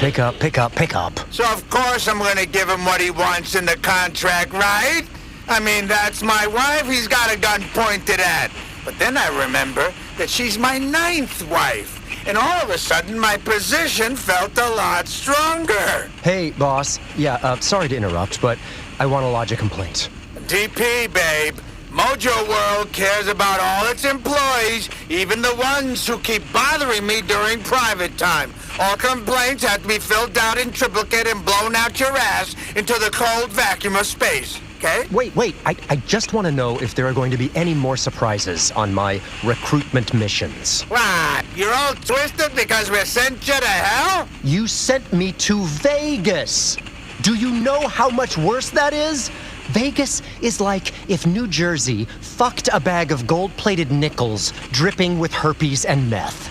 Pick up. So of course I'm gonna give him what he wants in the contract, right? I mean, that's my wife he's got a gun pointed at. But then I remember that she's my 9th wife. And all of a sudden, my position felt a lot stronger. Hey, boss. Yeah, sorry to interrupt, but I want to lodge a complaint. DP, babe. Mojo World cares about all its employees, even the ones who keep bothering me during private time. All complaints have to be filled out in triplicate and blown out your ass into the cold vacuum of space. Okay? Wait. I just want to know if there are going to be any more surprises on my recruitment missions. What? You're all twisted because we sent you to hell? You sent me to Vegas. Do you know how much worse that is? Vegas is like if New Jersey fucked a bag of gold-plated nickels dripping with herpes and meth.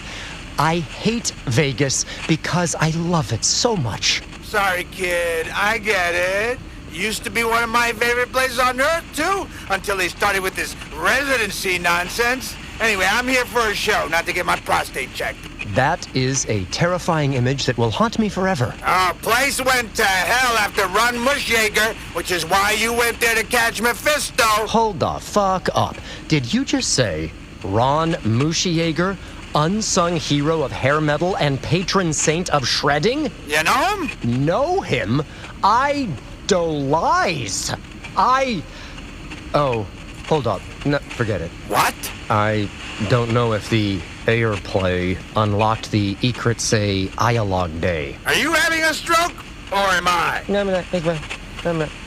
I hate Vegas because I love it so much. Sorry, kid. I get it. Used to be one of my favorite places on Earth, too, until they started with this residency nonsense. Anyway, I'm here for a show, not to get my prostate checked. That is a terrifying image that will haunt me forever. Our place went to hell after Ron Mushjager, which is why you went there to catch Mephisto. Hold the fuck up. Did you just say Ron Mushjager, unsung hero of hair metal and patron saint of shredding? You know him? Know him? Lies. Oh, hold up. No, forget it. What? I don't know if the airplay unlocked the Ikritse Ialog Day. Are you having a stroke? Or am I? No,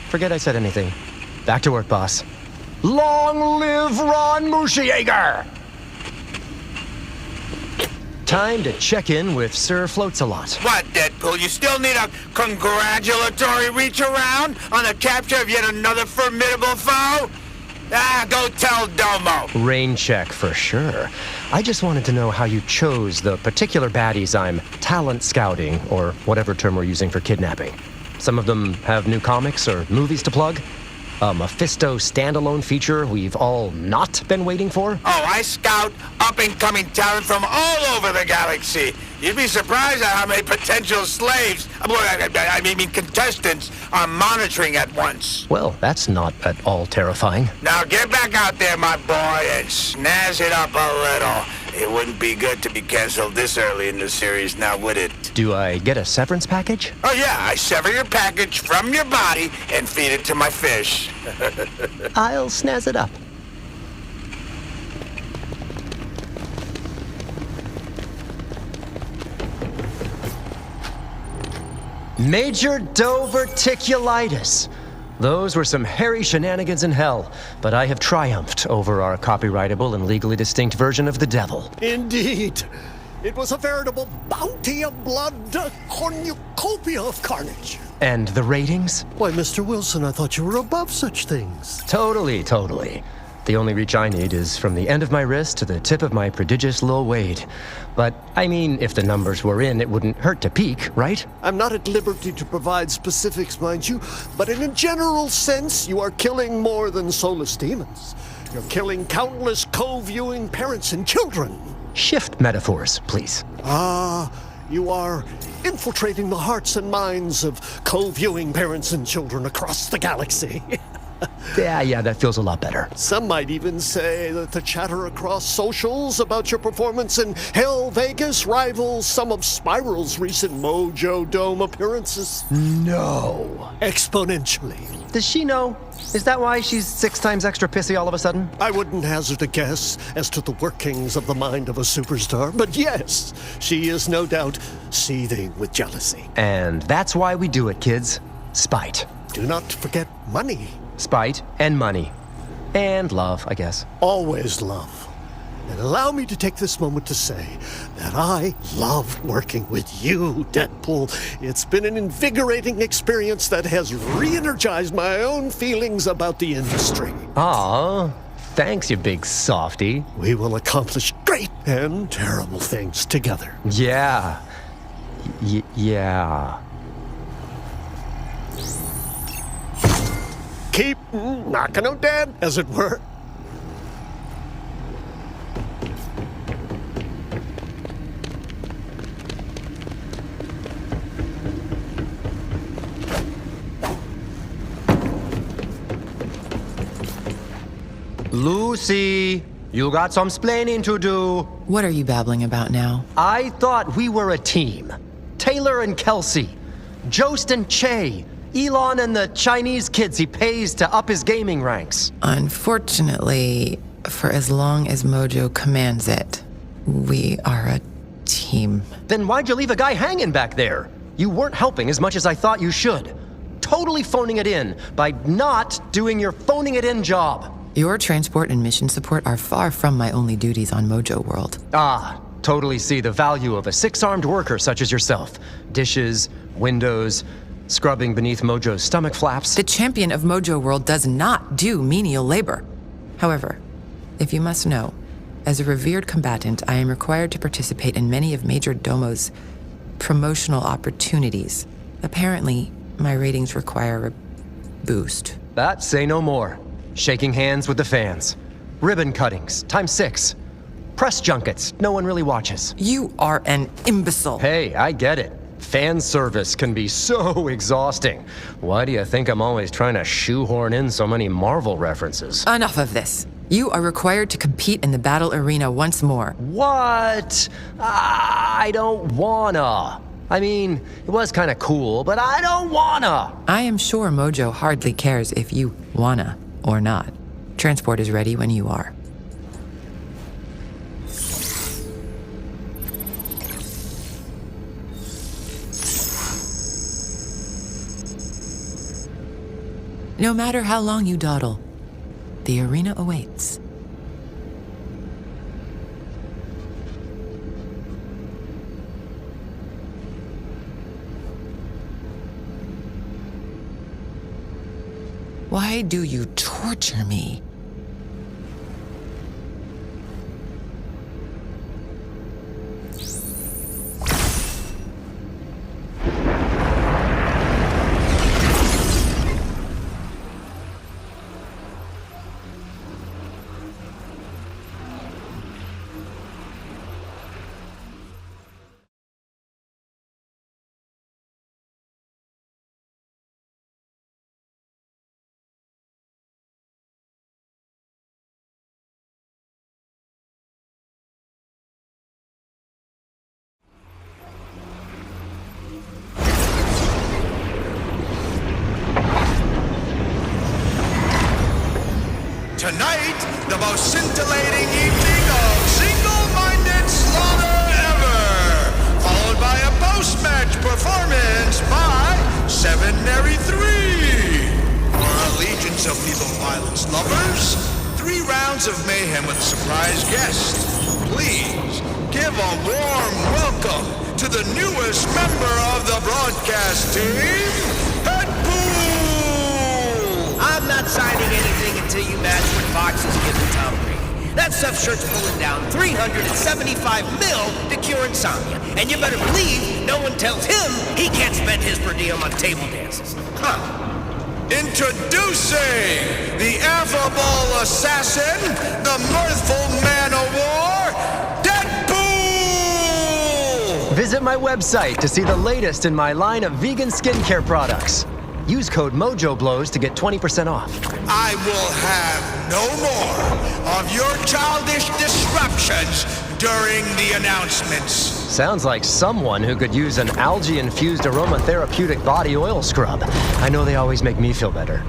forget I said anything. Back to work, boss. Long live Ron Mushjager! Time to check in with Sir Floats-a-Lot. What, Deadpool? You still need a congratulatory reach around on the capture of yet another formidable foe? Go tell Domo. Rain check for sure. I just wanted to know how you chose the particular baddies I'm talent scouting, or whatever term we're using for kidnapping. Some of them have new comics or movies to plug. A Mephisto standalone feature we've all not been waiting for. Oh, I scout up-and-coming talent from all over the galaxy. You'd be surprised at how many potential slaves, I mean contestants, I'm monitoring at once. Well, that's not at all terrifying. Now get back out there, my boy, and snazz it up a little. It wouldn't be good to be canceled this early in the series, now would it? Do I get a severance package? Oh yeah, I sever your package from your body and feed it to my fish. I'll snazz it up. Major diverticulitis. Those were some hairy shenanigans in hell, but I have triumphed over our copyrightable and legally distinct version of the devil. Indeed. It was a veritable bounty of blood, a cornucopia of carnage. And the ratings? Why, Mr. Wilson, I thought you were above such things. Totally. The only reach I need is from the end of my wrist to the tip of my prodigious Lil Wade. But, I mean, if the numbers were in, it wouldn't hurt to peek, right? I'm not at liberty to provide specifics, mind you, but in a general sense, you are killing more than soulless demons. You're killing countless co-viewing parents and children. Shift metaphors, please. You are infiltrating the hearts and minds of co-viewing parents and children across the galaxy. Yeah, that feels a lot better. Some might even say that the chatter across socials about your performance in Hell Vegas rivals some of Spiral's recent Mojo Dome appearances. No. Exponentially. Does she know? Is that why she's 6 times extra pissy all of a sudden? I wouldn't hazard a guess as to the workings of the mind of a superstar, but yes, she is no doubt seething with jealousy. And that's why we do it, kids. Spite. Do not forget money. Spite and money. And love, I guess. Always love. And allow me to take this moment to say that I love working with you, Deadpool. It's been an invigorating experience that has re-energized my own feelings about the industry. Aw, thanks, you big softy. We will accomplish great and terrible things together. Yeah. Yeah. Keep knocking them dead, as it were. Lucy, you got some splaining to do. What are you babbling about now? I thought we were a team. Taylor and Kelsey, Jost and Che, Elon and the Chinese kids he pays to up his gaming ranks. Unfortunately, for as long as Mojo commands it, we are a team. Then why'd you leave a guy hanging back there? You weren't helping as much as I thought you should. Totally phoning it in by not doing your phoning it in job. Your transport and mission support are far from my only duties on Mojo World. Totally see the value of a six-armed worker such as yourself. Dishes, windows, scrubbing beneath Mojo's stomach flaps. The champion of Mojo World does not do menial labor. However, if you must know, as a revered combatant, I am required to participate in many of Major Domo's promotional opportunities. Apparently, my ratings require a boost. That say no more. Shaking hands with the fans. Ribbon cuttings, ×6. Press junkets, no one really watches. You are an imbecile. Hey, I get it. Fan service can be so exhausting. Why do you think I'm always trying to shoehorn in so many Marvel references? Enough of this. You are required to compete in the battle arena once more. What? I don't wanna. I mean, it was kind of cool, but I don't wanna. I am sure Mojo hardly cares if you wanna or not. Transport is ready when you are. No matter how long you dawdle, the arena awaits. Why do you torture me? Tonight, the most scintillating evening of single-minded slaughter ever, followed by a post-match performance by Seminary 3. For our legions of lethal violence lovers, 3 rounds of mayhem with a surprise guest. Please give a warm welcome to the newest member of the broadcast team, Deadpool! I'm not signing anything until you match what Fox is giving Tom Brady. That stuff shirt's pulling down $375 million to cure insomnia. And you better believe no one tells him he can't spend his per diem on table dances. Huh. Introducing the affable assassin, the mirthful man of war, Deadpool! Visit my website to see the latest in my line of vegan skincare products. Use code MOJOBLOWS to get 20% off. I will have no more of your childish disruptions during the announcements. Sounds like someone who could use an algae-infused aromatherapeutic body oil scrub. I know they always make me feel better.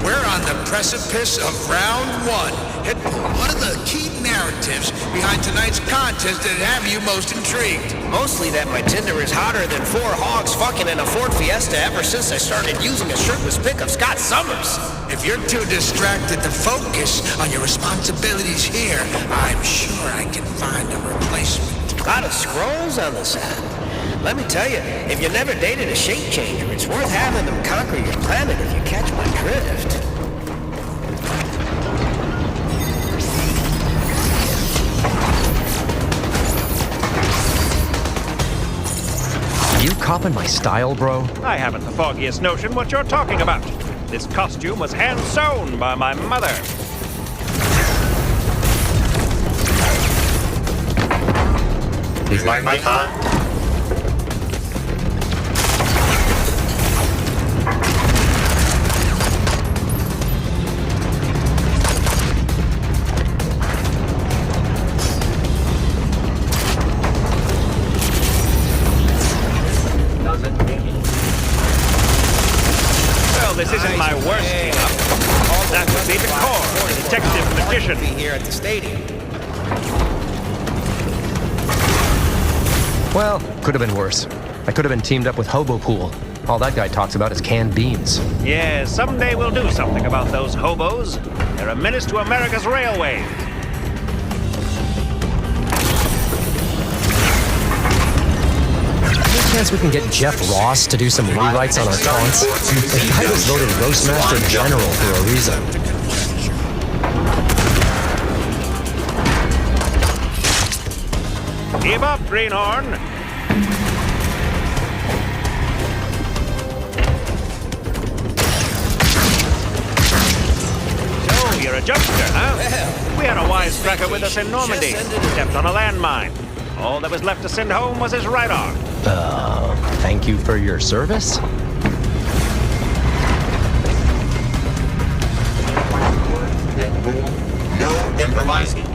We're on the precipice of round 1. Deadpool, what are the key narratives behind tonight's contest that have you most intrigued? Mostly that my Tinder is hotter than 4 hogs fucking in a Ford Fiesta ever since I started using a shirtless pic of Scott Summers. If you're too distracted to focus on your responsibilities here, I'm sure I can find a replacement. A lot of scrolls on the side. Let me tell you, if you never dated a shape changer, it's worth having them conquer your planet if you catch my drift. You copping my style, bro? I haven't the foggiest notion what you're talking about. This costume was hand-sewn by my mother. Please like my car? this isn't my worst team-up. That would be the core, the detective magician. Be here at the stadium. Well, could have been worse. I could have been teamed up with Hobo Pool. All that guy talks about is canned beans. Yeah, someday we'll do something about those hobos. They're a menace to America's railways. Any chance we can get Jeff Ross to do some rewrites on our taunts? The guy was voted Roastmaster General for a reason. Keep up, Greenhorn. So, you're a jokester, huh? We had a wisecracker with us in Normandy. Stepped on a landmine. All that was left to send home was his right arm. Thank you for your service? No improvising.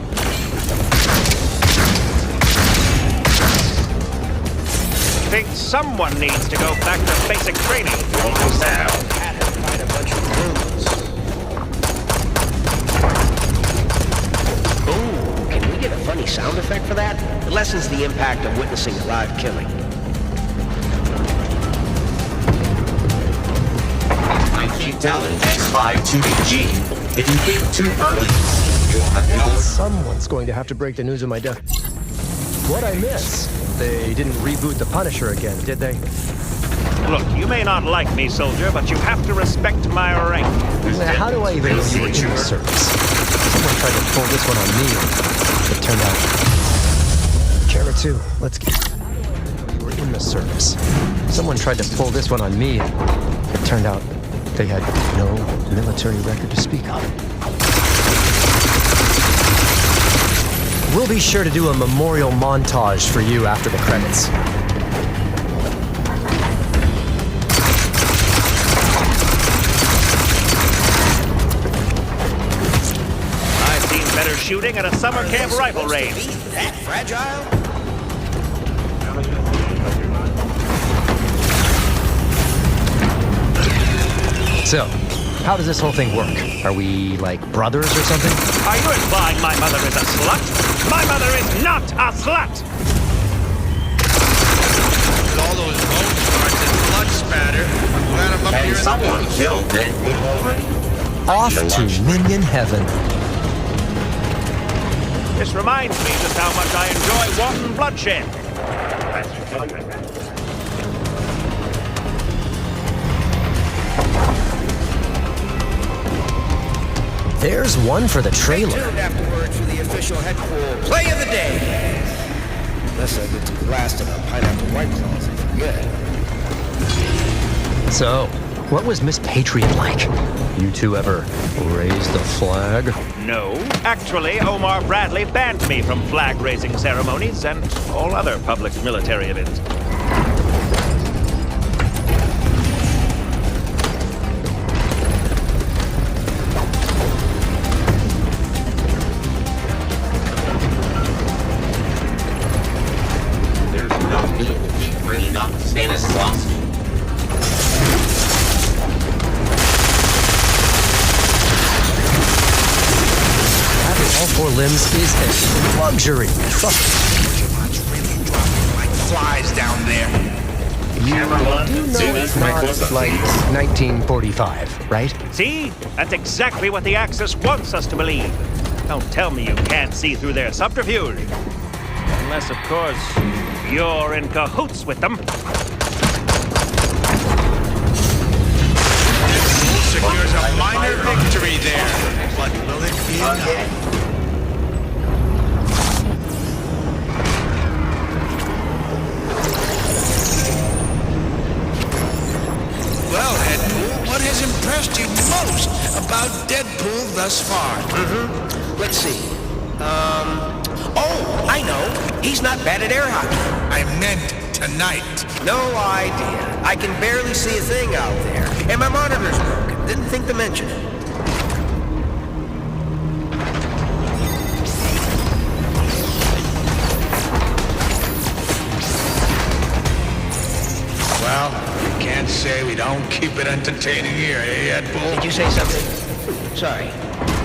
I think someone needs to go back to basic training. Almost there. Had to find a bunch of rumors. Ooh, can we get a funny sound effect for that? It lessens the impact of witnessing a live killing. 19 talent X52BG. If you leave too early, you'll have no... Someone's going to have to break the news of my death. What'd I miss? They didn't reboot the Punisher again, did they? Look, you may not like me, soldier, but you have to respect my rank. How do I even know you were in the service? Someone tried to pull this one on me. It turned out... Chairman 2, let's get... You were in the service. Someone tried to pull this one on me. It turned out they had no military record to speak of. We'll be sure to do a memorial montage for you after the credits. I've seen better shooting at a summer camp rifle range. That fragile? So, how does this whole thing work? Are we, like, brothers or something? Are you implying my mother is a slut? My mother is not a slut! With all those bone parts and blood spatter, glad I'm up And here. someone killed Deadpool already. Off to Minion Heaven. This reminds me just how much I enjoy wanton bloodshed. There's one for the trailer. Stay tuned afterward for the official headquarters play of the day. Unless I get too blasted on Pineapple White Claws and forget. So, what was Miss Patriot like? You two ever raised the flag? No. Actually, Omar Bradley banned me from flag-raising ceremonies and all other public military events. There's no need to keep bringing up Stanislavski. Having all four limbs is a luxury. Trust me. Like flies down there. Camera one, You know zoom in it's for my not close-up, like please. 1945, right? See? That's exactly what the Axis wants us to believe. Don't tell me you can't see through their subterfuge. Unless, of course, you're in cahoots with them. Secures a minor victory there. But will it be enough? Well, Deadpool, what has impressed you most about Deadpool thus far? Let's see. Oh, I know. He's not bad at air hockey. I meant tonight. No idea. I can barely see a thing out there. And my monitor's broken. Didn't think to mention it. Well, you can't say we don't keep it entertaining here, eh, Deadpool? Did you say something? Sorry.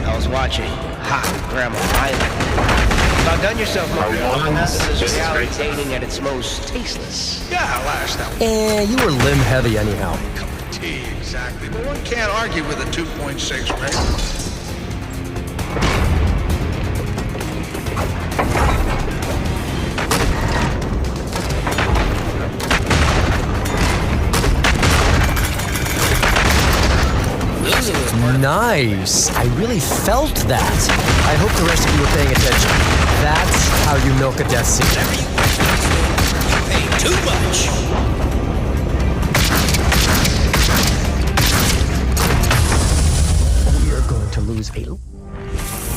I was watching. Ha, Grandma Island. About done yourself, Mojo. This is reality dating at its most tasteless. Yeah, last out. You were limb heavy anyhow. Cup of tea, exactly. But one can't argue with a 2.6 rating. Nice. I really felt that. I hope the rest of you were paying attention. That's how you milk a death scene. Whatever you wish, you pay too much. We are going to lose a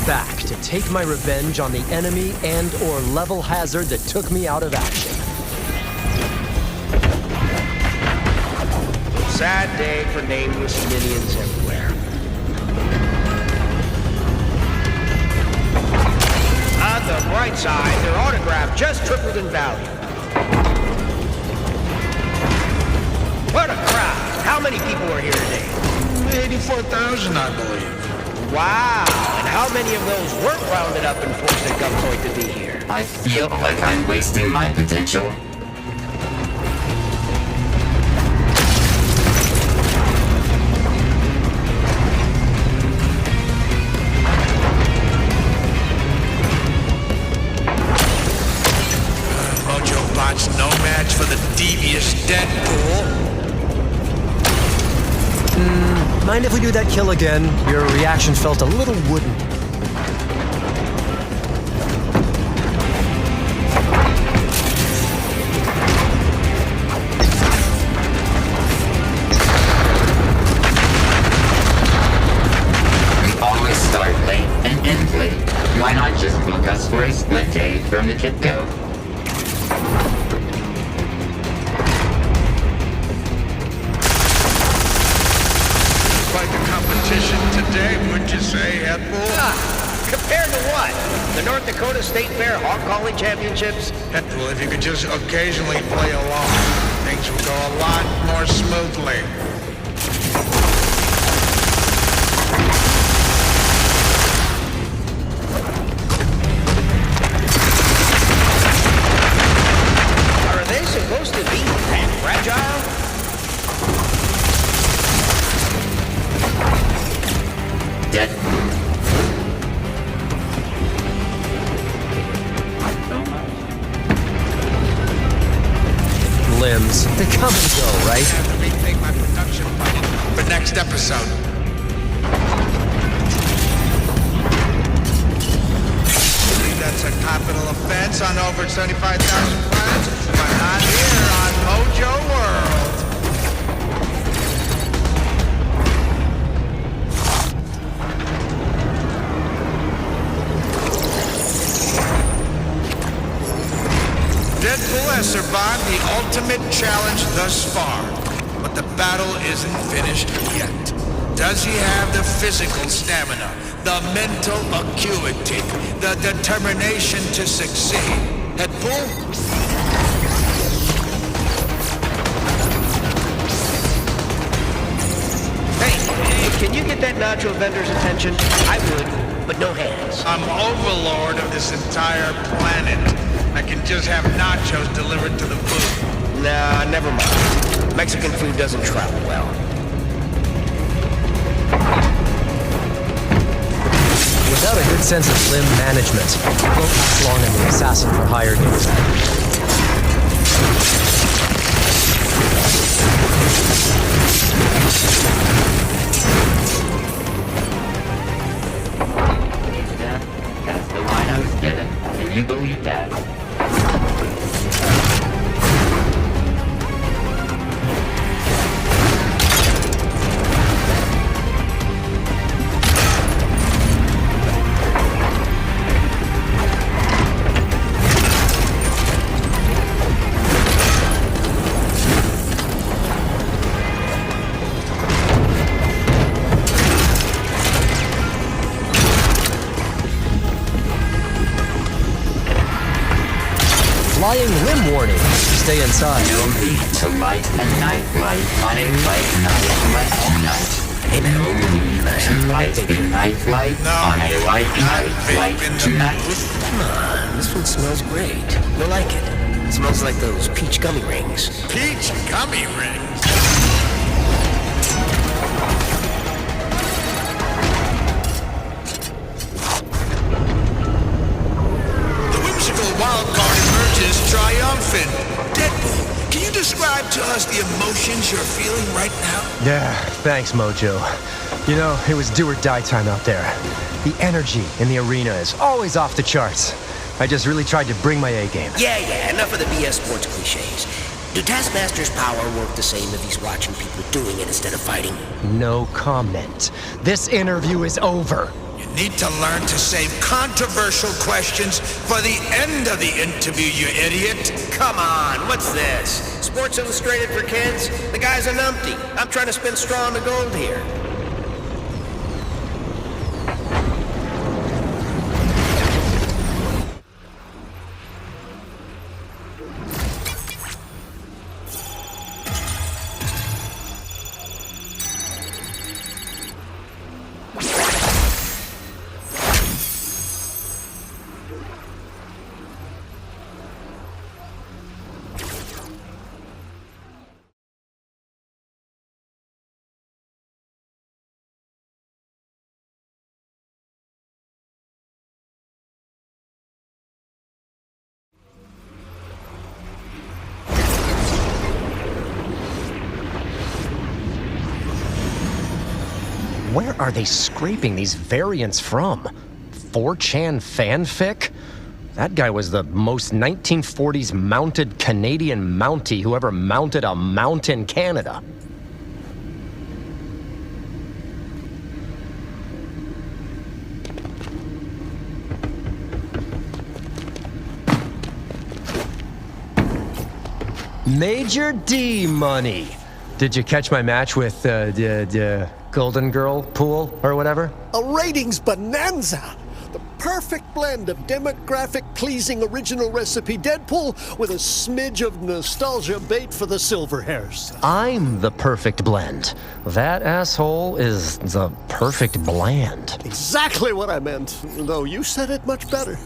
back to take my revenge on the enemy and or level hazard that took me out of action. Sad day for nameless minions everywhere. On the bright side, their autograph just tripled in value. What a crowd! How many people are here today? 84,000, I believe. Wow! And how many of those weren't rounded up and forced at gunpoint to be here? I feel like I'm wasting my potential. Mojo Bot's no match for the devious Deadpool. Mind if we do that kill again? Your reaction felt a little wooden. We always start late and end late. Why not just book us for a split day from the get-go? Quite the competition today, wouldn't you say, Deadpool? Compared to what? The North Dakota State Fair Hog Calling Championships? Deadpool, if you could just occasionally play along, things would go a lot more smoothly. Are they supposed to be that fragile? Deadpool. Limbs. They come and go, I right? have to retake my production budget for next episode. Believe that's a capital offense on over 75,000 planets, but not here on Mojo World. Deadpool has survived the ultimate challenge thus far, but the battle isn't finished yet. Does he have the physical stamina, the mental acuity, the determination to succeed? Deadpool? Hey, can you get that nacho vendor's attention? I would, but no hands. I'm overlord of this entire planet. I can just have nachos delivered to the booth. Nah, never mind. Mexican food doesn't travel well. Without a good sense of limb management, you won't last long in the assassin for hire days. That's the line I was given. Can you believe that? Flying limb warning. Stay inside. No need to light a night light on a white night like tonight. No need to light a night light on a white night like tonight. Come on, this one smells great. I like it. It smells like those peach gummy rings. Peach gummy rings. The whimsical wild card emerges triumphant. Deadpool, can you describe to us the emotions you're feeling right now? Yeah, thanks, Mojo. You know, it was do or die time out there. The energy in the arena is always off the charts. I just really tried to bring my A game. Yeah, enough of the BS sports cliches. Do Taskmaster's power work the same if he's watching people doing it instead of fighting? No comment. This interview is over. You need to learn to save controversial questions for the end of the interview, you idiot. Come on, what's this? Sports Illustrated for kids? The guy's a numpty. I'm trying to spin straw in the gold here. Where are they scraping these variants from? 4chan fanfic? That guy was the most 1940s mounted Canadian Mountie who ever mounted a mount in Canada. Major D money. Did you catch my match with the Golden Girl pool or whatever? A ratings bonanza! The perfect blend of demographic-pleasing original recipe Deadpool with a smidge of nostalgia bait for the silver hairs. I'm the perfect blend. That asshole is the perfect bland. Exactly what I meant, though you said it much better.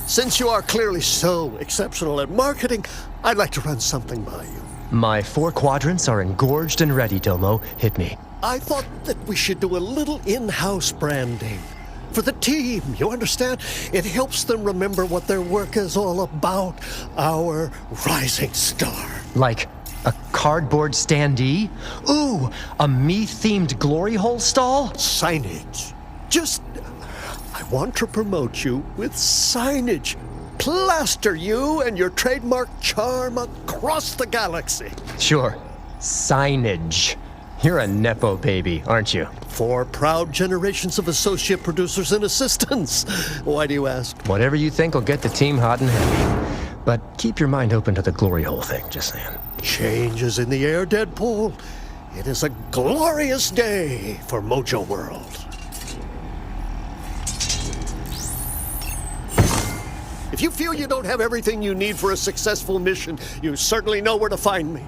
Since you are clearly so exceptional at marketing, I'd like to run something by you. My 4 quadrants are engorged and ready, Domo. Hit me. I thought that we should do a little in-house branding. For the team, you understand? It helps them remember what their work is all about. Our rising star. Like a cardboard standee? Ooh, a me-themed glory hole stall? Signage. I want to promote you with signage. Plaster you and your trademark charm across the galaxy. Sure. Signage. You're a Nepo baby, aren't you? 4 proud generations of associate producers and assistants. Why do you ask? Whatever you think will get the team hot and heavy. But keep your mind open to the glory hole thing, just saying. Change is in the air, Deadpool. It is a glorious day for Mojo World. If you feel you don't have everything you need for a successful mission, you certainly know where to find me.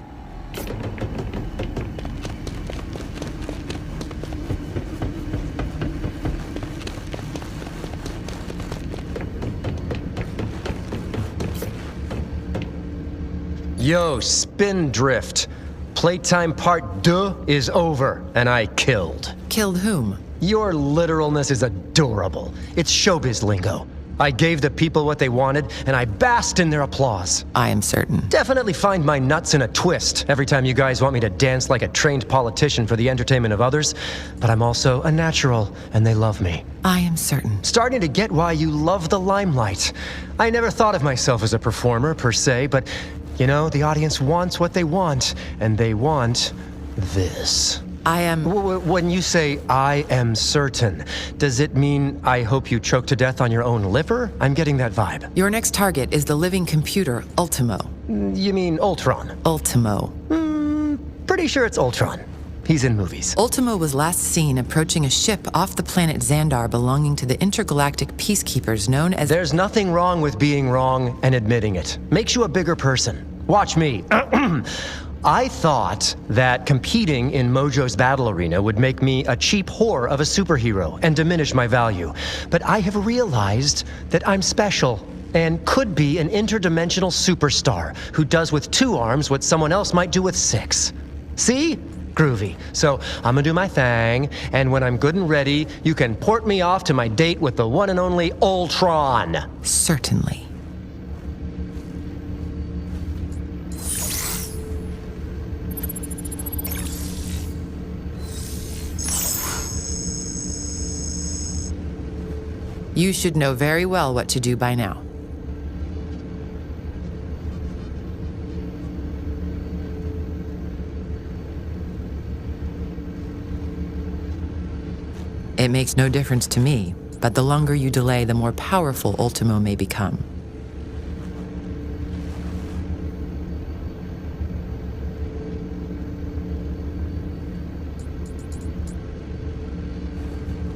Yo, Spindrift. Playtime part 2 is over, and I killed. Killed whom? Your literalness is adorable. It's showbiz lingo. I gave the people what they wanted, and I basked in their applause. I am certain. Definitely find my nuts in a twist every time you guys want me to dance like a trained politician for the entertainment of others, but I'm also a natural, and they love me. I am certain. Starting to get why you love the limelight. I never thought of myself as a performer, per se, but, you know, the audience wants what they want, and they want this. I am... When you say, I am certain, does it mean I hope you choke to death on your own liver? I'm getting that vibe. Your next target is the living computer, Ultimo. You mean Ultron? Ultimo. Pretty sure it's Ultron. He's in movies. Ultimo was last seen approaching a ship off the planet Xandar belonging to the intergalactic peacekeepers known as... There's nothing wrong with being wrong and admitting it. Makes you a bigger person. Watch me. I thought that competing in Mojo's battle arena would make me a cheap whore of a superhero and diminish my value. But I have realized that I'm special and could be an interdimensional superstar who does with 2 arms what someone else might do with 6. See? Groovy. So I'm gonna do my thing, and when I'm good and ready, you can port me off to my date with the one and only Ultron. Certainly. You should know very well what to do by now. It makes no difference to me, but the longer you delay, the more powerful Ultimo may become.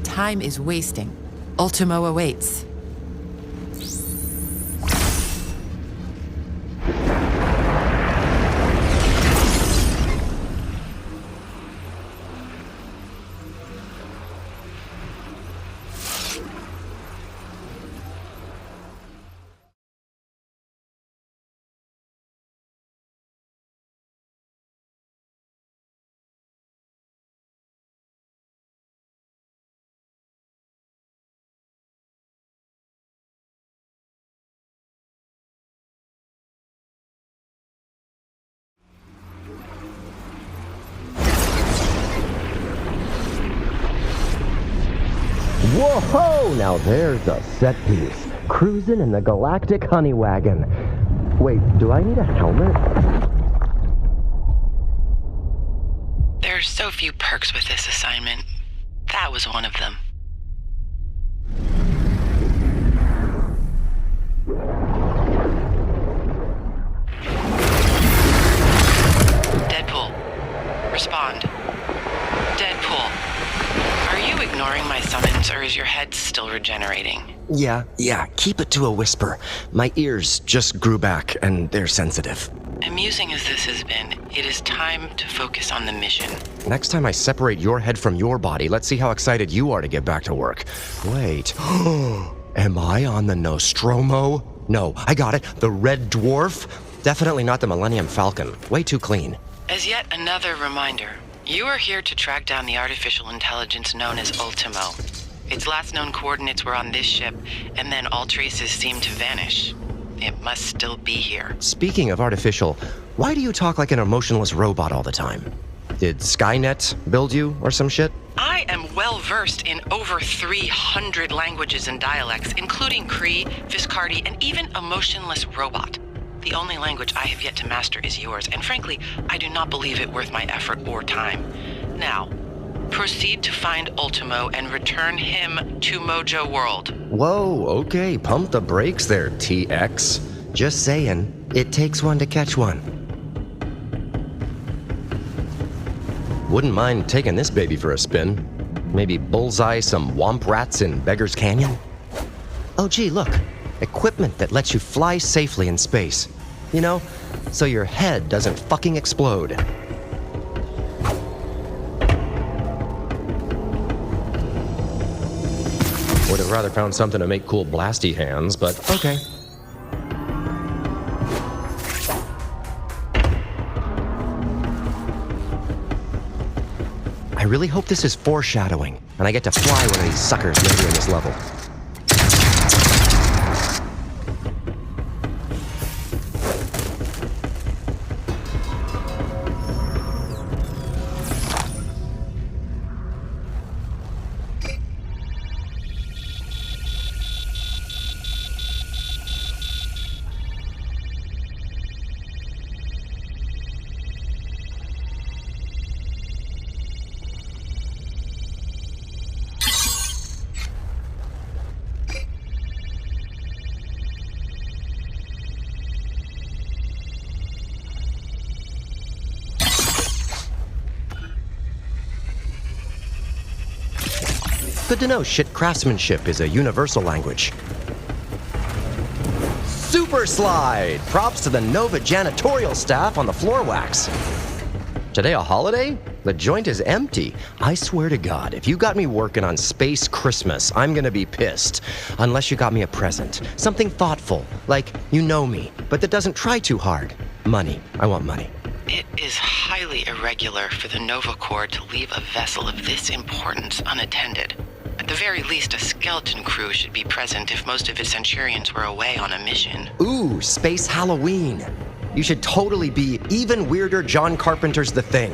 Time is wasting. Ultimo awaits. Whoa! Now there's a set piece. Cruising in the Galactic Honey Wagon. Wait, do I need a helmet? There are so few perks with this assignment. That was one of them. Deadpool. Respond. Deadpool. Are you ignoring my summons, or is your head still regenerating? Yeah, keep it to a whisper. My ears just grew back, and they're sensitive. Amusing as this has been, it is time to focus on the mission. Next time I separate your head from your body, let's see how excited you are to get back to work. Wait. Am I on the Nostromo? No, I got it. The Red Dwarf? Definitely not the Millennium Falcon. Way too clean. As yet another reminder, you are here to track down the artificial intelligence known as Ultimo. Its last known coordinates were on this ship, and then all traces seemed to vanish. It must still be here. Speaking of artificial, why do you talk like an emotionless robot all the time? Did Skynet build you or some shit? I am well versed in over 300 languages and dialects, including Cree, Viscardi, and even emotionless robot. The only language I have yet to master is yours, and frankly, I do not believe it worth my effort or time. Now, proceed to find Ultimo and return him to Mojo World. Whoa, okay, pump the brakes there, TX. Just saying, it takes one to catch one. Wouldn't mind taking this baby for a spin. Maybe bullseye some womp rats in Beggar's Canyon? Oh gee, look. Equipment that lets you fly safely in space. You know, so your head doesn't fucking explode. Would have rather found something to make cool blasty hands, but okay. I really hope this is foreshadowing, and I get to fly one of these suckers later in this level. Good to know shit craftsmanship is a universal language. Super slide! Props to the Nova janitorial staff on the floor wax. Today a holiday? The joint is empty. I swear to God, if you got me working on Space Christmas, I'm gonna be pissed. Unless you got me a present. Something thoughtful, like you know me, but that doesn't try too hard. Money. I want money. It is highly irregular for the Nova Corps to leave a vessel of this importance unattended. At the very least, a skeleton crew should be present if most of its Centurions were away on a mission. Ooh, Space Halloween. You should totally be even weirder John Carpenter's The Thing.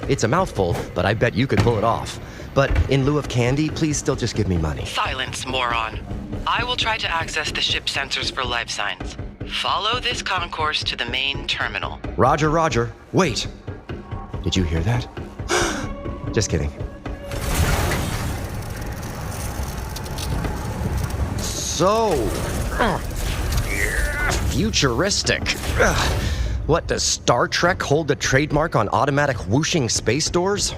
It's a mouthful, but I bet you could pull it off. But in lieu of candy, please still just give me money. Silence, moron. I will try to access the ship sensors for life signs. Follow this concourse to the main terminal. Roger, roger. Wait. Did you hear that? Just kidding. So... futuristic. What, does Star Trek hold the trademark on automatic whooshing space doors?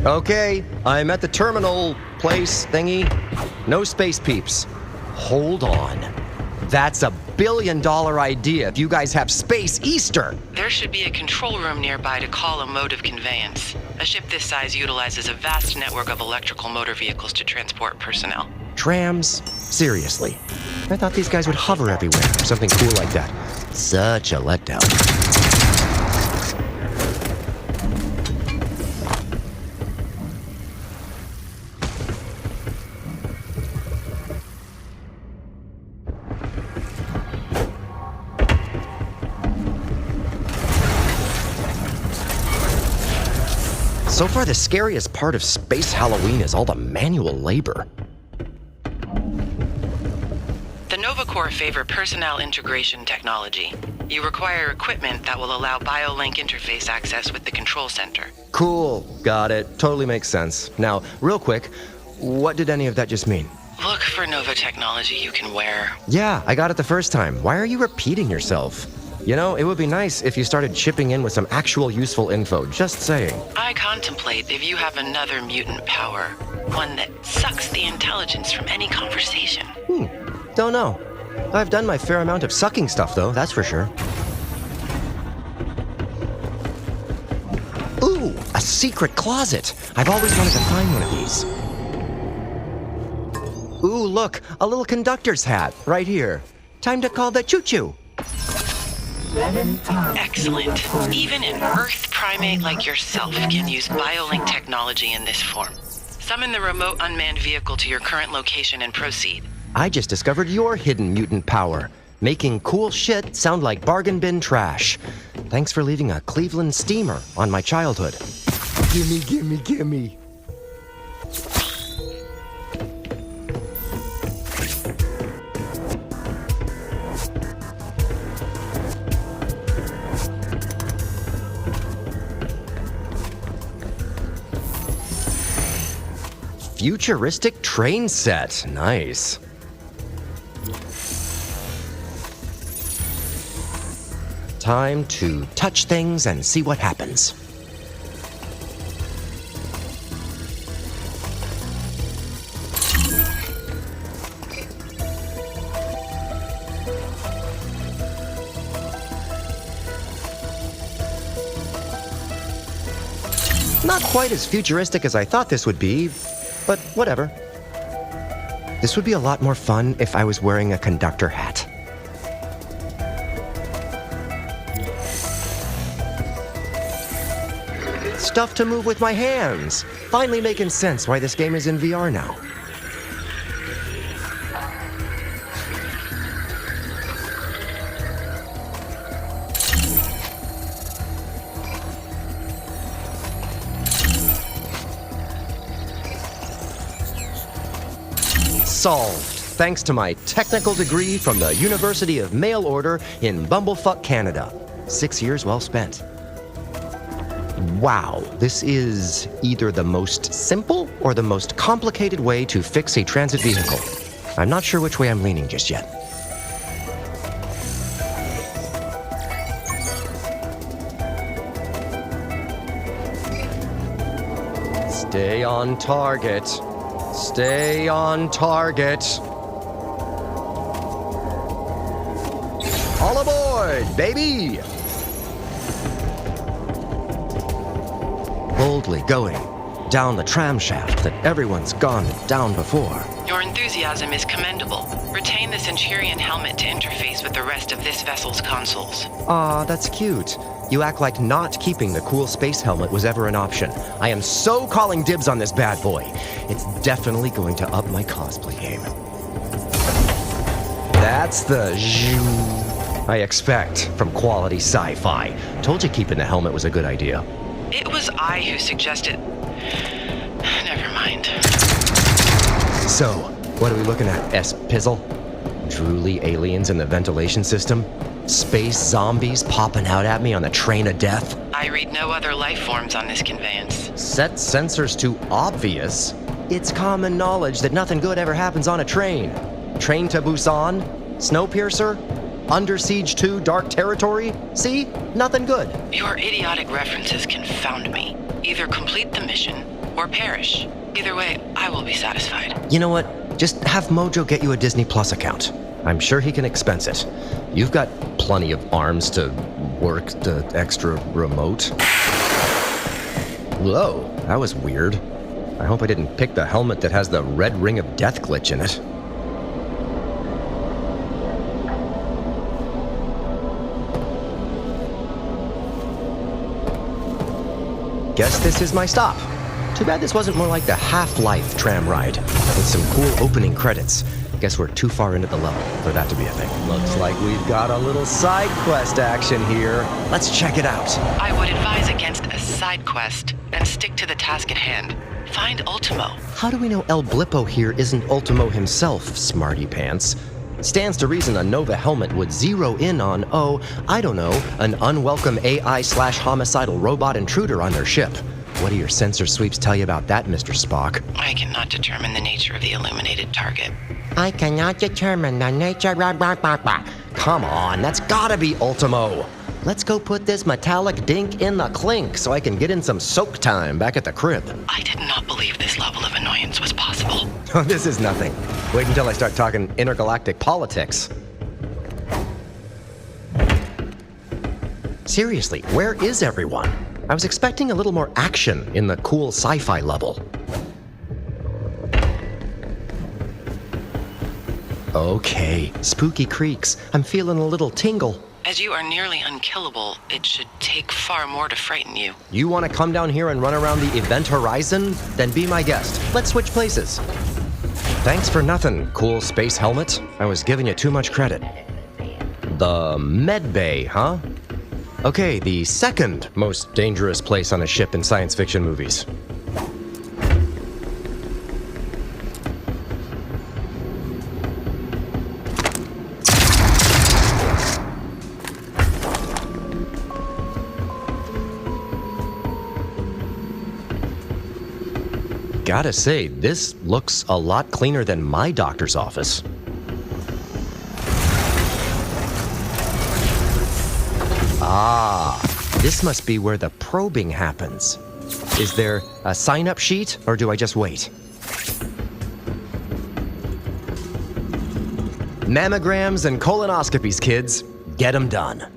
Okay, I'm at the terminal place thingy. No space peeps. Hold on. That's $1 billion idea if you guys have Space Easter. There should be a control room nearby to call a mode of conveyance. A ship this size utilizes a vast network of electrical motor vehicles to transport personnel. Trams? Seriously. I thought these guys would hover everywhere or something cool like that. Such a letdown. So far, the scariest part of Space Halloween is all the manual labor. The Nova Corps favor personnel integration technology. You require equipment that will allow BioLink interface access with the control center. Cool. Got it. Totally makes sense. Now, real quick, what did any of that just mean? Look for Nova technology you can wear. Yeah, I got it the first time. Why are you repeating yourself? You know, it would be nice if you started chipping in with some actual useful info. Just saying. I contemplate if you have another mutant power. One that sucks the intelligence from any conversation. Don't know. I've done my fair amount of sucking stuff, though, that's for sure. Ooh, a secret closet. I've always wanted to find one of these. Ooh, look, a little conductor's hat right here. Time to call the choo-choo. Excellent. Even an Earth primate like yourself can use BioLink technology in this form. Summon the remote unmanned vehicle to your current location and proceed. I just discovered your hidden mutant power, making cool shit sound like bargain bin trash. Thanks for leaving a Cleveland steamer on my childhood. Gimme, gimme, gimme. Futuristic train set. Nice. Time to touch things and see what happens. Not quite as futuristic as I thought this would be, but whatever. This would be a lot more fun if I was wearing a conductor hat. Stuff to move with my hands. Finally making sense why this game is in VR now. Solved, thanks to my technical degree from the University of Mail Order in Bumblefuck, Canada. 6 years well spent. Wow, this is either the most simple or the most complicated way to fix a transit vehicle. I'm not sure which way I'm leaning just yet. Stay on target. Stay on target. All aboard, baby! Boldly going down the tram shaft that everyone's gone down before. Your enthusiasm is commendable. Retain the Centurion helmet to interface with the rest of this vessel's consoles. Aw, that's cute. You act like not keeping the cool space helmet was ever an option. I am so calling dibs on this bad boy. It's definitely going to up my cosplay game. That's the zhoo I expect from quality sci-fi. Told you keeping the helmet was a good idea. It was I who suggested... Never mind. So, what are we looking at, S-Pizzle? Drooly aliens in the ventilation system? Space zombies popping out at me on the train of death? I read no other life forms on this conveyance. Set sensors to obvious? It's common knowledge that nothing good ever happens on a train. Train to Busan? Snowpiercer? Under Siege 2 Dark Territory? See? Nothing good. Your idiotic references confound me. Either complete the mission or perish. Either way, I will be satisfied. You know what? Just have Mojo get you a Disney Plus account. I'm sure he can expense it. You've got plenty of arms to work the extra remote. Whoa, that was weird. I hope I didn't pick the helmet that has the red ring of death glitch in it. Guess this is my stop. Too bad this wasn't more like the Half-Life tram ride, with some cool opening credits. Guess we're too far into the level for that to be a thing. Looks like we've got a little side quest action here. Let's check it out. I would advise against a side quest and stick to the task at hand. Find Ultimo. How do we know El Blippo here isn't Ultimo himself, smarty pants? Stands to reason a Nova helmet would zero in on, oh, I don't know, an unwelcome AI/homicidal robot intruder on their ship. What do your sensor sweeps tell you about that, Mr. Spock? I cannot determine the nature of the illuminated target. I cannot determine the nature. Come on, that's gotta be Ultimo. Let's go put this metallic dink in the clink so I can get in some soak time back at the crib. I did not believe this level of annoyance was possible. This is nothing. Wait until I start talking intergalactic politics. Seriously, where is everyone? I was expecting a little more action in the cool sci-fi level. Okay, spooky creeks. I'm feeling a little tingle. As you are nearly unkillable, it should take far more to frighten you. You want to come down here and run around the event horizon? Then be my guest. Let's switch places. Thanks for nothing, cool space helmet. I was giving you too much credit. The med bay, huh? Okay, the second most dangerous place on a ship in science fiction movies. Gotta say, this looks a lot cleaner than my doctor's office. Ah, this must be where the probing happens. Is there a sign-up sheet, or do I just wait? Mammograms and colonoscopies, kids. Get them done.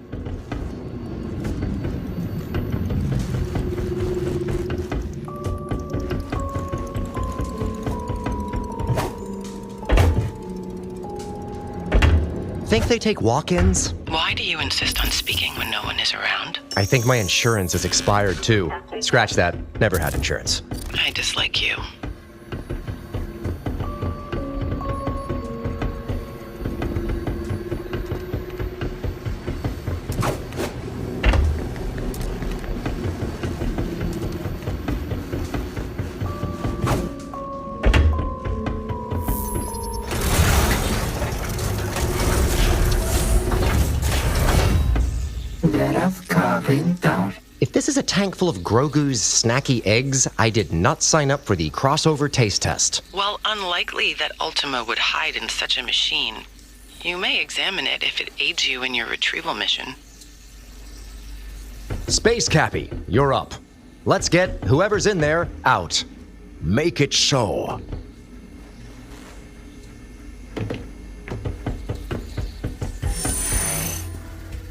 Think they take walk-ins? Why do you insist on speaking when no one is around? I think my insurance is expired too. Scratch that. Never had insurance. I dislike you. If this is a tank full of Grogu's snacky eggs, I did not sign up for the crossover taste test. While unlikely that Ultimo would hide in such a machine, you may examine it if it aids you in your retrieval mission. Space Cappy, you're up. Let's get whoever's in there out. Make it so.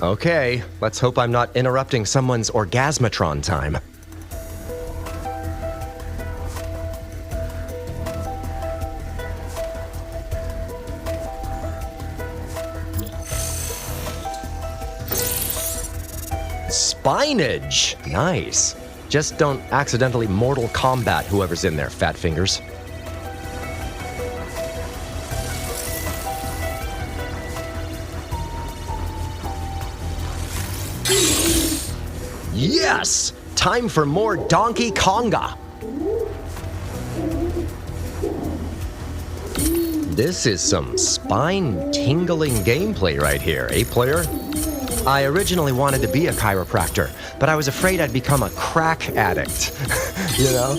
Okay, let's hope I'm not interrupting someone's orgasmatron time. Spinach! Nice. Just don't accidentally Mortal Kombat whoever's in there, fat fingers. Yes! Time for more Donkey Konga! This is some spine-tingling gameplay right here, eh, player? I originally wanted to be a chiropractor, but I was afraid I'd become a crack addict, you know?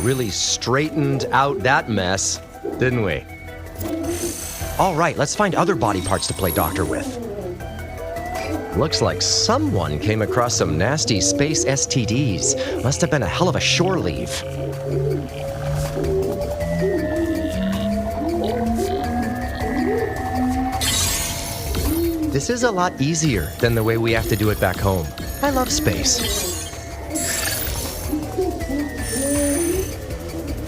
Really straightened out that mess, didn't we? All right, let's find other body parts to play doctor with. Looks like someone came across some nasty space STDs. Must have been a hell of a shore leave. This is a lot easier than the way we have to do it back home. I love space.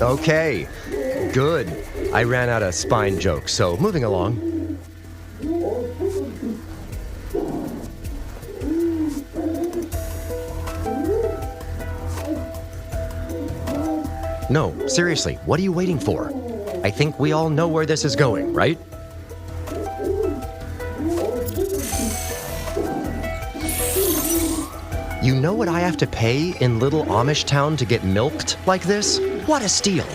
Okay, good. I ran out of spine jokes, so moving along. No, seriously, what are you waiting for? I think we all know where this is going, right? You know what I have to pay in Little Amish Town to get milked like this? What a steal!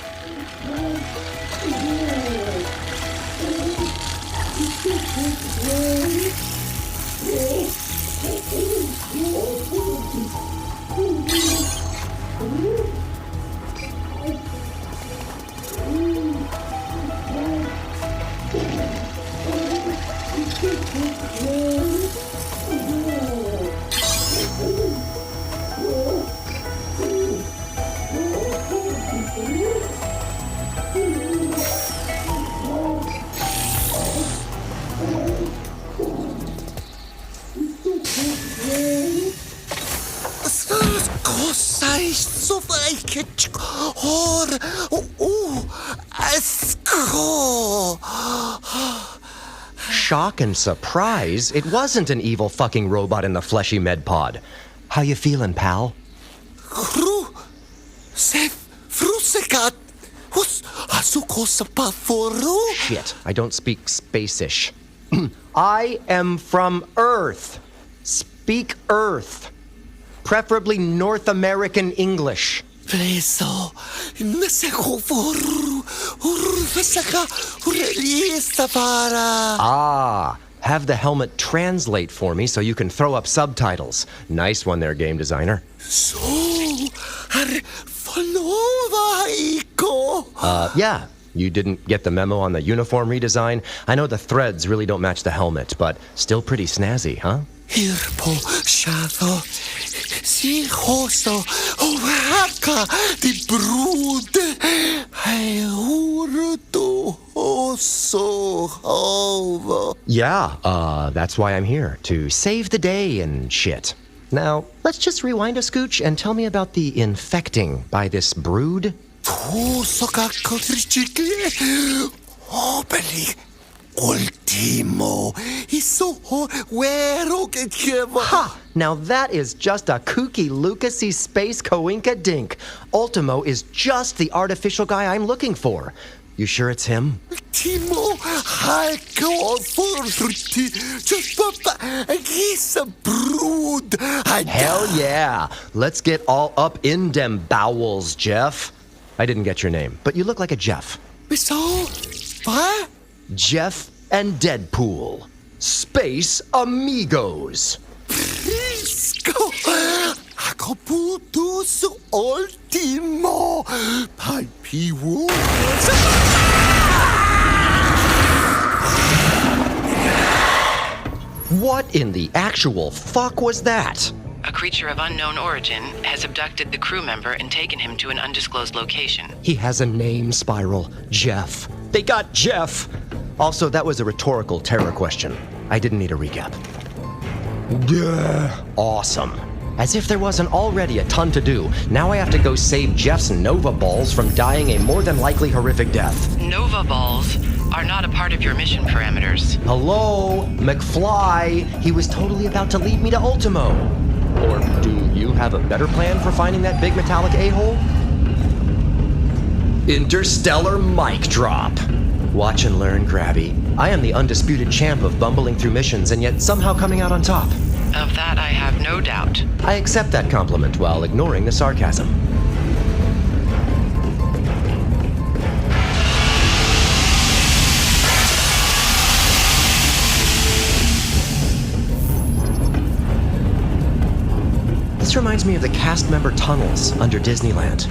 Shock and surprise, it wasn't an evil fucking robot in the fleshy med pod. How you feeling, pal? Shit, I don't speak spacish. I am from Earth. Speak Earth. Preferably North American English. Have the helmet translate for me so you can throw up subtitles. Nice one there, game designer. Yeah, you didn't get the memo on the uniform redesign? I know the threads really don't match the helmet, but still pretty snazzy, huh? Yeah, that's why I'm here, to save the day and shit. Now, let's just rewind a scooch and tell me about the infecting by this brood. Ultimo. Ha! Now that is just a kooky Lucasy space coinka dink. Ultimo is just the artificial guy I'm looking for. You sure it's him? Ultimo, he's a brood. Hell yeah. Let's get all up in dem bowels, Jeff. I didn't get your name, but you look like a Jeff. What? Jeff and Deadpool. Space Amigos. Ultimo. What in the actual fuck was that? A creature of unknown origin has abducted the crew member and taken him to an undisclosed location. He has a name, Spiral. Jeff. They got Jeff! Also, that was a rhetorical terror question. I didn't need a recap. Duh. Awesome. As if there wasn't already a ton to do, now I have to go save Jeff's Nova Balls from dying a more than likely horrific death. Nova Balls are not a part of your mission parameters. Hello, McFly. He was totally about to lead me to Ultimo. Or do you have a better plan for finding that big metallic a-hole? Interstellar mic drop. Watch and learn, Grabby. I am the undisputed champ of bumbling through missions and yet somehow coming out on top. Of that, I have no doubt. I accept that compliment while ignoring the sarcasm. This reminds me of the cast member tunnels under Disneyland,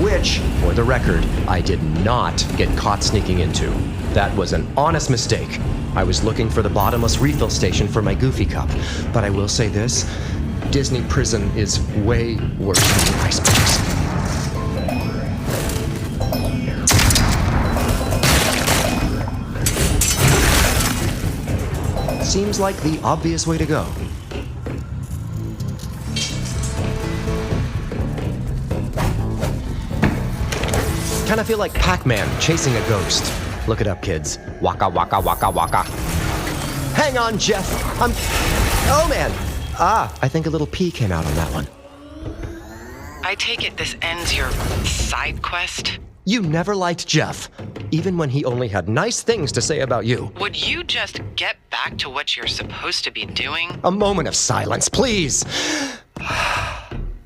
which, for the record, I did not get caught sneaking into. That was an honest mistake. I was looking for the bottomless refill station for my Goofy cup, but I will say this, Disney Prison is way worse than the icebergs. Seems like the obvious way to go. Kinda feel like Pac-Man chasing a ghost. Look it up, kids. Waka waka waka waka. Hang on, Jeff. Oh man. I think a little pee came out on that one. I take it this ends your side quest? You never liked Jeff, even when he only had nice things to say about you. Would you just get back to what you're supposed to be doing? A moment of silence, please.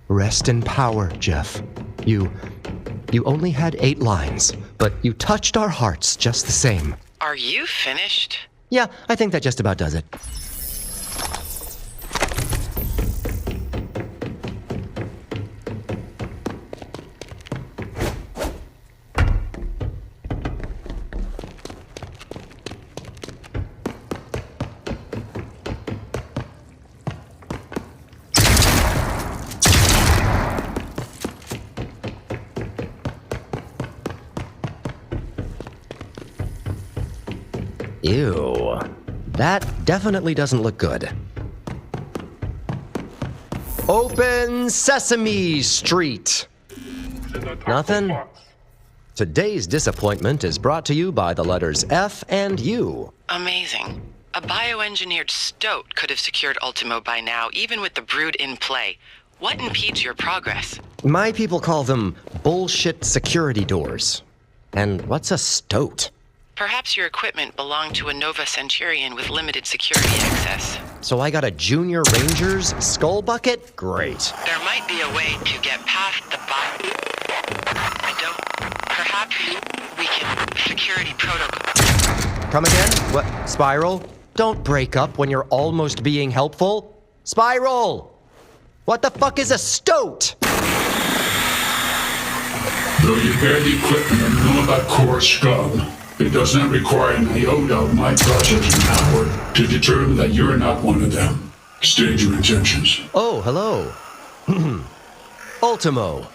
Rest in power, Jeff. You only had 8 lines, but you touched our hearts just the same. Are you finished? Yeah, I think that just about does it. Ew. That definitely doesn't look good. Open Sesame Street. Nothing? Today's disappointment is brought to you by the letters F and U. Amazing. A bioengineered stoat could have secured Ultimo by now, even with the brood in play. What impedes your progress? My people call them bullshit security doors. And what's a stoat? Perhaps your equipment belonged to a Nova Centurion with limited security access. So I got a Junior Ranger's skull bucket? Great. There might be a way to get past the Perhaps we can security protocol. Come again? What? Spiral? Don't break up when you're almost being helpful. Spiral! What the fuck is a stoat? Though you bear the equipment and know about core scum, it does not require an iota of my processing power to determine that you're not one of them. State your intentions. Oh, hello. Ultimo.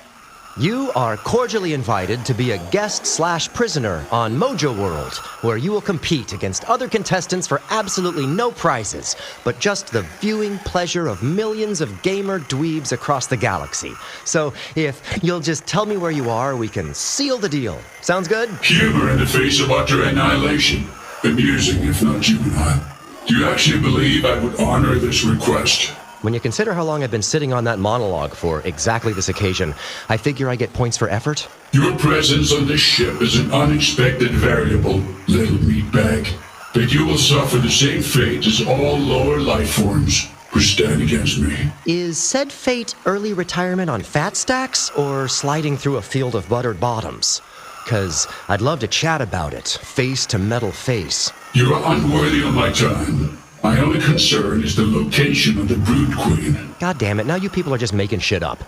You are cordially invited to be a guest/prisoner on Mojo World, where you will compete against other contestants for absolutely no prizes, but just the viewing pleasure of millions of gamer dweebs across the galaxy. So if you'll just tell me where you are, we can seal the deal. Sounds good? Humor in the face of utter annihilation. Amusing, if not juvenile. Do you actually believe I would honor this request? When you consider how long I've been sitting on that monologue for exactly this occasion, I figure I get points for effort. Your presence on this ship is an unexpected variable, little meatbag. But you will suffer the same fate as all lower life forms who stand against me. Is said fate early retirement on fat stacks or sliding through a field of buttered bottoms? 'Cause I'd love to chat about it, face to metal face. You are unworthy of my time. My only concern is the location of the Brood Queen. God damn it, now you people are just making shit up.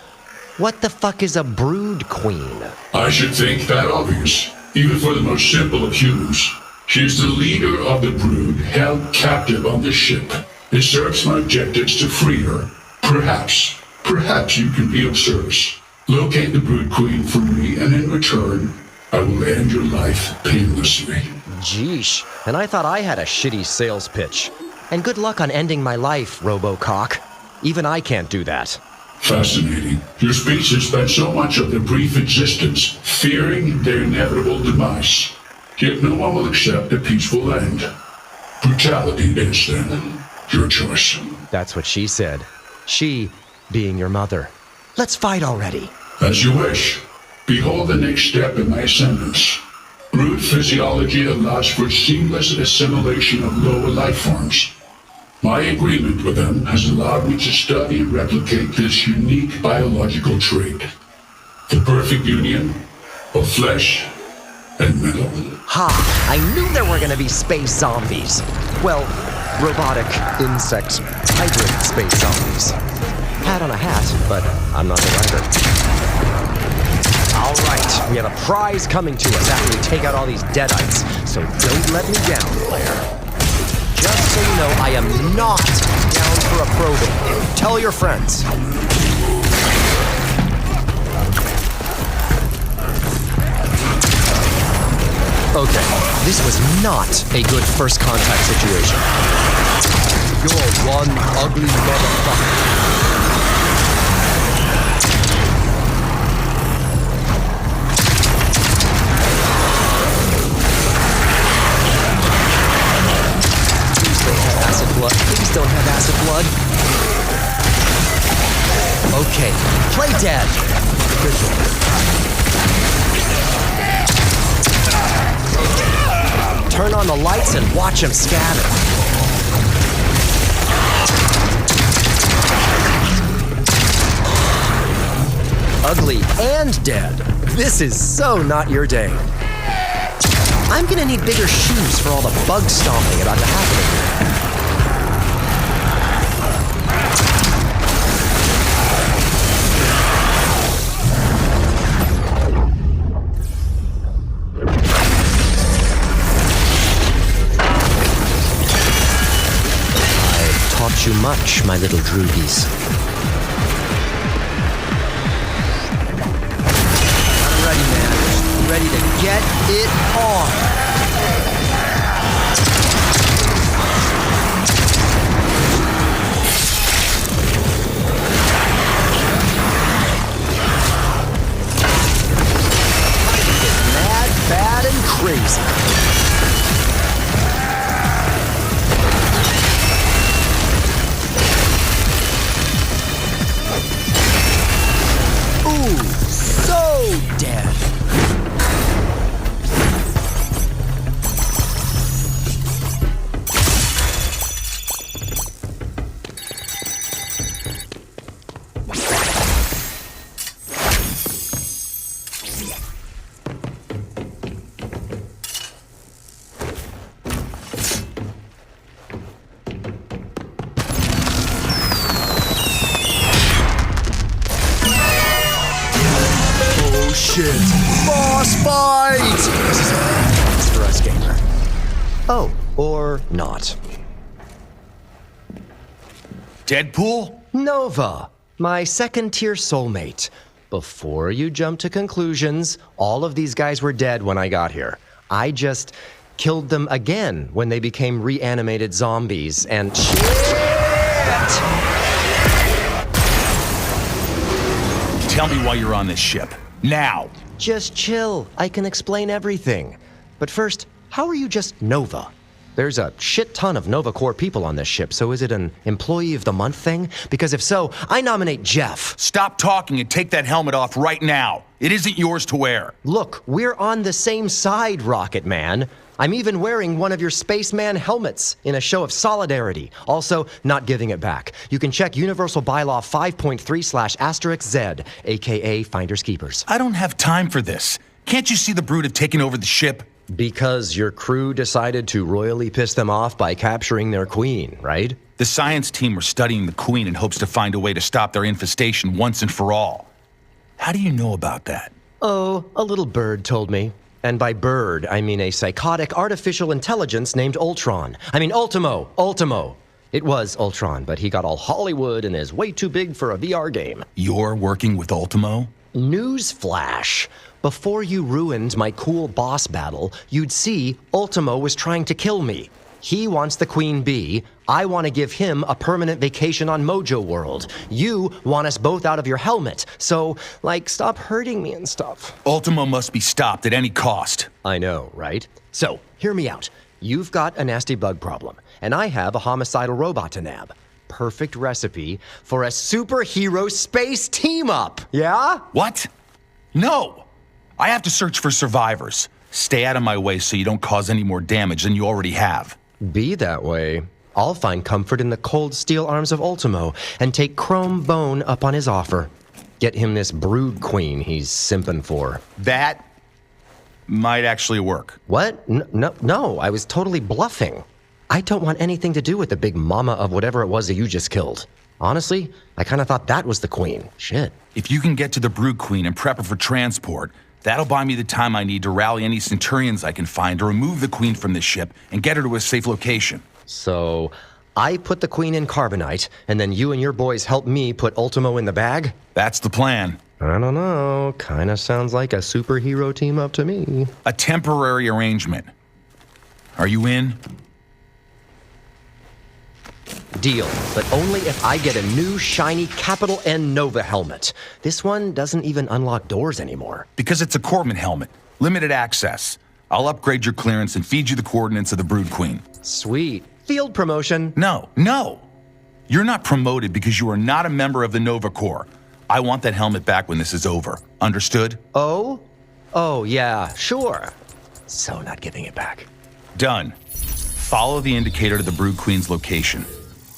What the fuck is a brood queen? I should think that obvious, even for the most simple of humans. She is the leader of the brood held captive on this ship. It serves my objectives to free her, Perhaps you can be of service. Locate the Brood Queen for me, and in return, I will end your life painlessly. Jeesh, and I thought I had a shitty sales pitch. And good luck on ending my life, Robocock. Even I can't do that. Fascinating. Your species spent so much of their brief existence fearing their inevitable demise. Yet no one will accept a peaceful end. Brutality is, then, your choice. That's what she said. She being your mother. Let's fight already. As you wish. Behold the next step in my ascendance. Brood physiology allows for seamless assimilation of lower life forms. My agreement with them has allowed me to study and replicate this unique biological trait. The perfect union of flesh and metal. Ha! I knew there were gonna be space zombies. Well, robotic, insect, hybrid space zombies. Hat on a hat, but I'm not the writer. All right, we have a prize coming to us after we take out all these deadites, so don't let me down, Claire. Just so you know, I am not down for a probing. Tell your friends. Okay, this was not a good first contact situation. You're one ugly motherfucker. Please don't have acid blood. Okay, play dead. Turn on the lights and watch him scatter. Ugly and dead. This is so not your day. I'm gonna need bigger shoes for all the bug stomping about to happen. Taught you much, my little droogies. I'm ready, man. Ready to get it on. Mad, bad, and crazy. So dead. Shit. Boss fight! This is a bad for us, gamer. Oh, or not. Deadpool? Nova, my second-tier soulmate. Before you jump to conclusions, all of these guys were dead when I got here. I just killed them again when they became reanimated zombies, and shit! Tell me why you're on this ship. Now! Just chill. I can explain everything. But first, how are you just Nova? There's a shit ton of Nova Corps people on this ship, so is it an Employee of the Month thing? Because if so, I nominate Jeff. Stop talking and take that helmet off right now. It isn't yours to wear. Look, we're on the same side, Rocket Man. I'm even wearing one of your spaceman helmets in a show of solidarity. Also, not giving it back. You can check Universal Bylaw 5.3/*Z, aka Finders Keepers. I don't have time for this. Can't you see the Brood have taken over the ship? Because your crew decided to royally piss them off by capturing their queen, right? The science team were studying the queen in hopes to find a way to stop their infestation once and for all. How do you know about that? Oh, a little bird told me. And by bird, I mean a psychotic artificial intelligence named Ultron. I mean Ultimo. It was Ultron, but he got all Hollywood and is way too big for a VR game. You're working with Ultimo? Newsflash. Before you ruined my cool boss battle, you'd see Ultimo was trying to kill me. He wants the Queen Bee. I want to give him a permanent vacation on Mojo World. You want us both out of your helmet. So, stop hurting me and stuff. Ultimo must be stopped at any cost. I know, right? So, hear me out. You've got a nasty bug problem, and I have a homicidal robot to nab. Perfect recipe for a superhero space team-up, yeah? What? No! I have to search for survivors. Stay out of my way so you don't cause any more damage than you already have. Be that way. I'll find comfort in the cold steel arms of Ultimo and take Chrome Bone up on his offer. Get him this brood queen he's simping for. That might actually work. What? No, I was totally bluffing. I don't want anything to do with the big mama of whatever it was that you just killed. Honestly, I kind of thought that was the queen. Shit. If you can get to the brood queen and prep her for transport, that'll buy me the time I need to rally any Centurions I can find to remove the queen from the ship and get her to a safe location. So, I put the queen in carbonite, and then you and your boys help me put Ultimo in the bag? That's the plan. I don't know. Kinda sounds like a superhero team up to me. A temporary arrangement. Are you in? Deal, but only if I get a new shiny capital N Nova helmet. This one doesn't even unlock doors anymore. Because it's a Corpsman helmet. Limited access. I'll upgrade your clearance and feed you the coordinates of the brood queen. Sweet. Field promotion. No. You're not promoted because you are not a member of the Nova Corps. I want that helmet back when this is over. Understood? Oh? Oh, yeah, sure. So not giving it back. Done. Follow the indicator to the brood queen's location.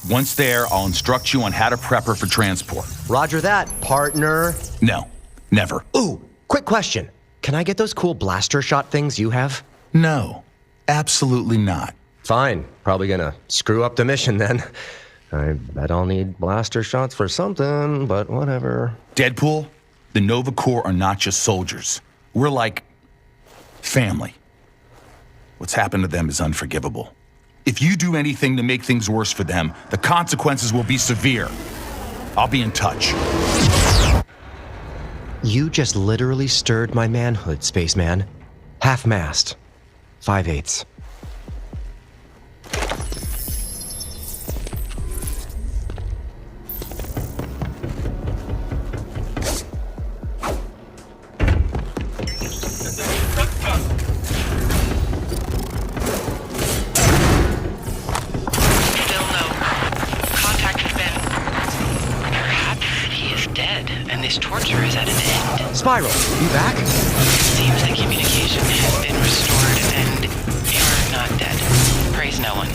Once there, I'll instruct you on how to prep her for transport. Roger that, partner. No, never. Ooh, quick question. Can I get those cool blaster shot things you have? No, absolutely not. Fine. Probably gonna screw up the mission then. I bet I'll need blaster shots for something, but whatever. Deadpool, the Nova Corps are not just soldiers. We're like family. What's happened to them is unforgivable. If you do anything to make things worse for them, the consequences will be severe. I'll be in touch. You just literally stirred my manhood, spaceman. Half-mast. 5/8. Spiral, you back? Seems the communication has been restored and you're not dead. Praise no one.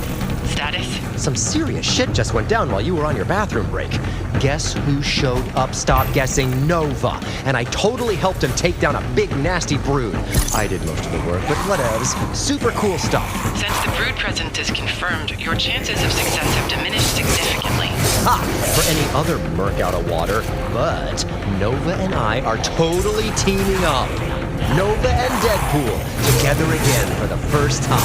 Status? Some serious shit just went down while you were on your bathroom break. Guess who showed up? Stop guessing, Nova. And I totally helped him take down a big nasty brood. I did most of the work, but whatevs. Super cool stuff. Since the brood presence is confirmed, your chances of success have diminished significantly. Ha! For any other murk out of water. But Nova and I are totally teaming up. Nova and Deadpool together again for the first time.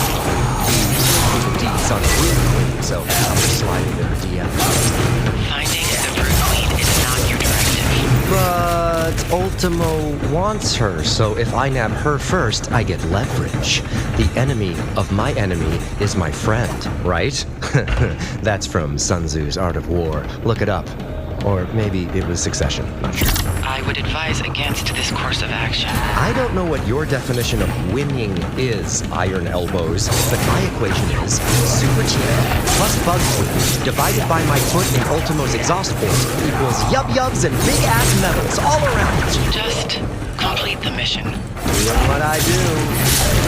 Deets on the brood queen, so I'll just slide into her DM. Finding the brood queen is not your directive. But Ultimo wants her, so if I nab her first, I get leverage. The enemy of my enemy is my friend, right? That's from Sun Tzu's Art of War. Look it up. Or maybe it was Succession, not sure. I would advise against this course of action. I don't know what your definition of winning is, Iron Elbows, but my equation is Super Team plus Bug Queen divided by my foot in Ultimo's exhaust port equals yub-yubs and big-ass medals all around. Just complete the mission. Doing what I do.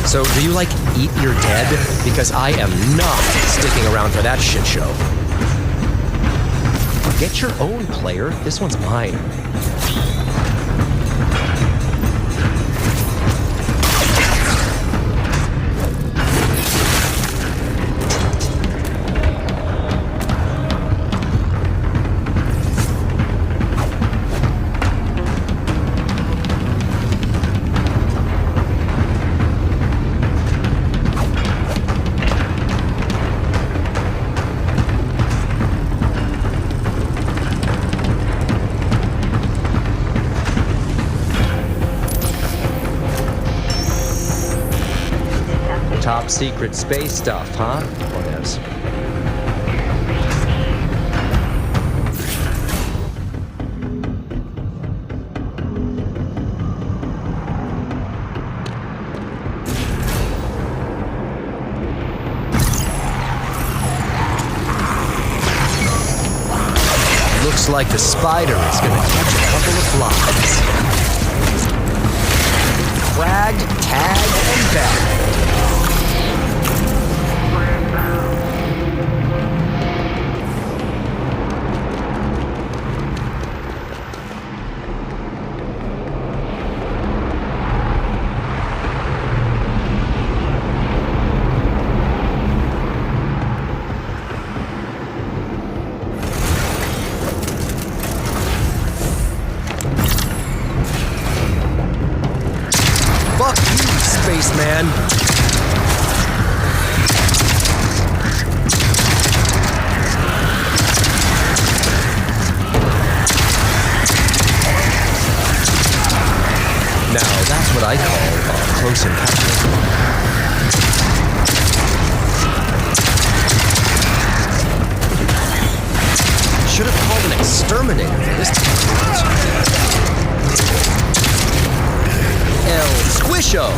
So, do you, eat your dead? Because I am not sticking around for that shit show. Get your own, player. This one's mine. Top secret space stuff, huh? Whatevs. Looks like the spider is gonna catch a couple of flies. Fragged, tagged, and bagged. Spaceman. Now that's what I call close encounter. Should have called an exterminator for this time. El Squisho!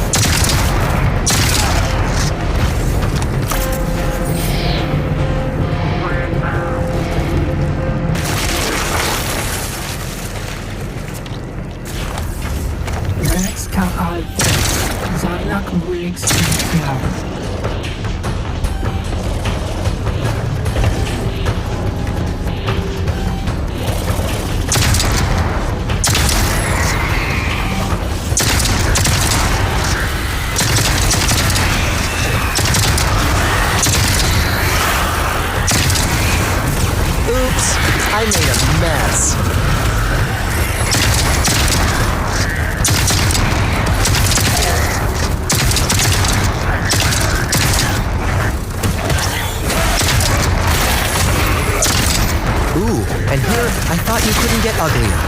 I made a mess. Ooh, and here, I thought you couldn't get uglier.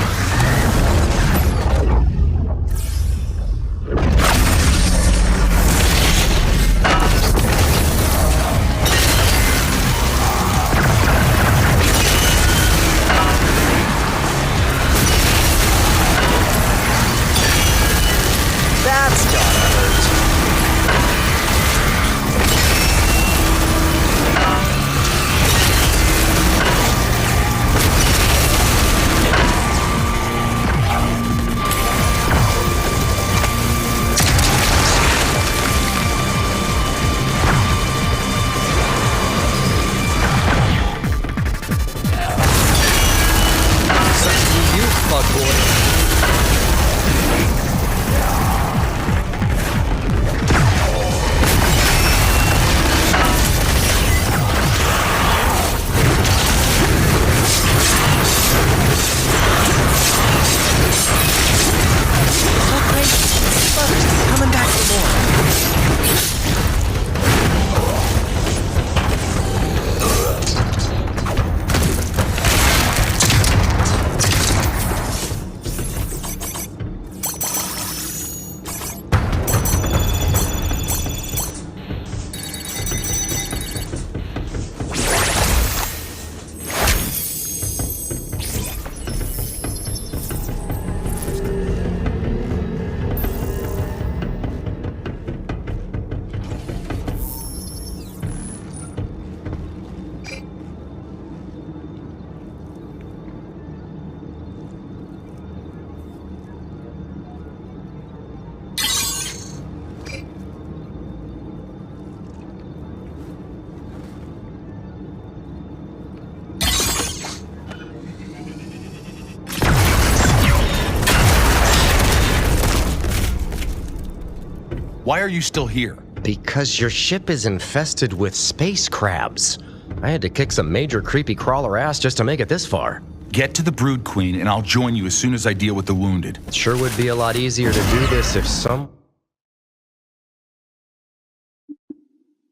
Why are you still here? Because your ship is infested with space crabs. I had to kick some major creepy crawler ass just to make it this far. Get to the Brood Queen and I'll join you as soon as I deal with the wounded. Sure would be a lot easier to do this if someone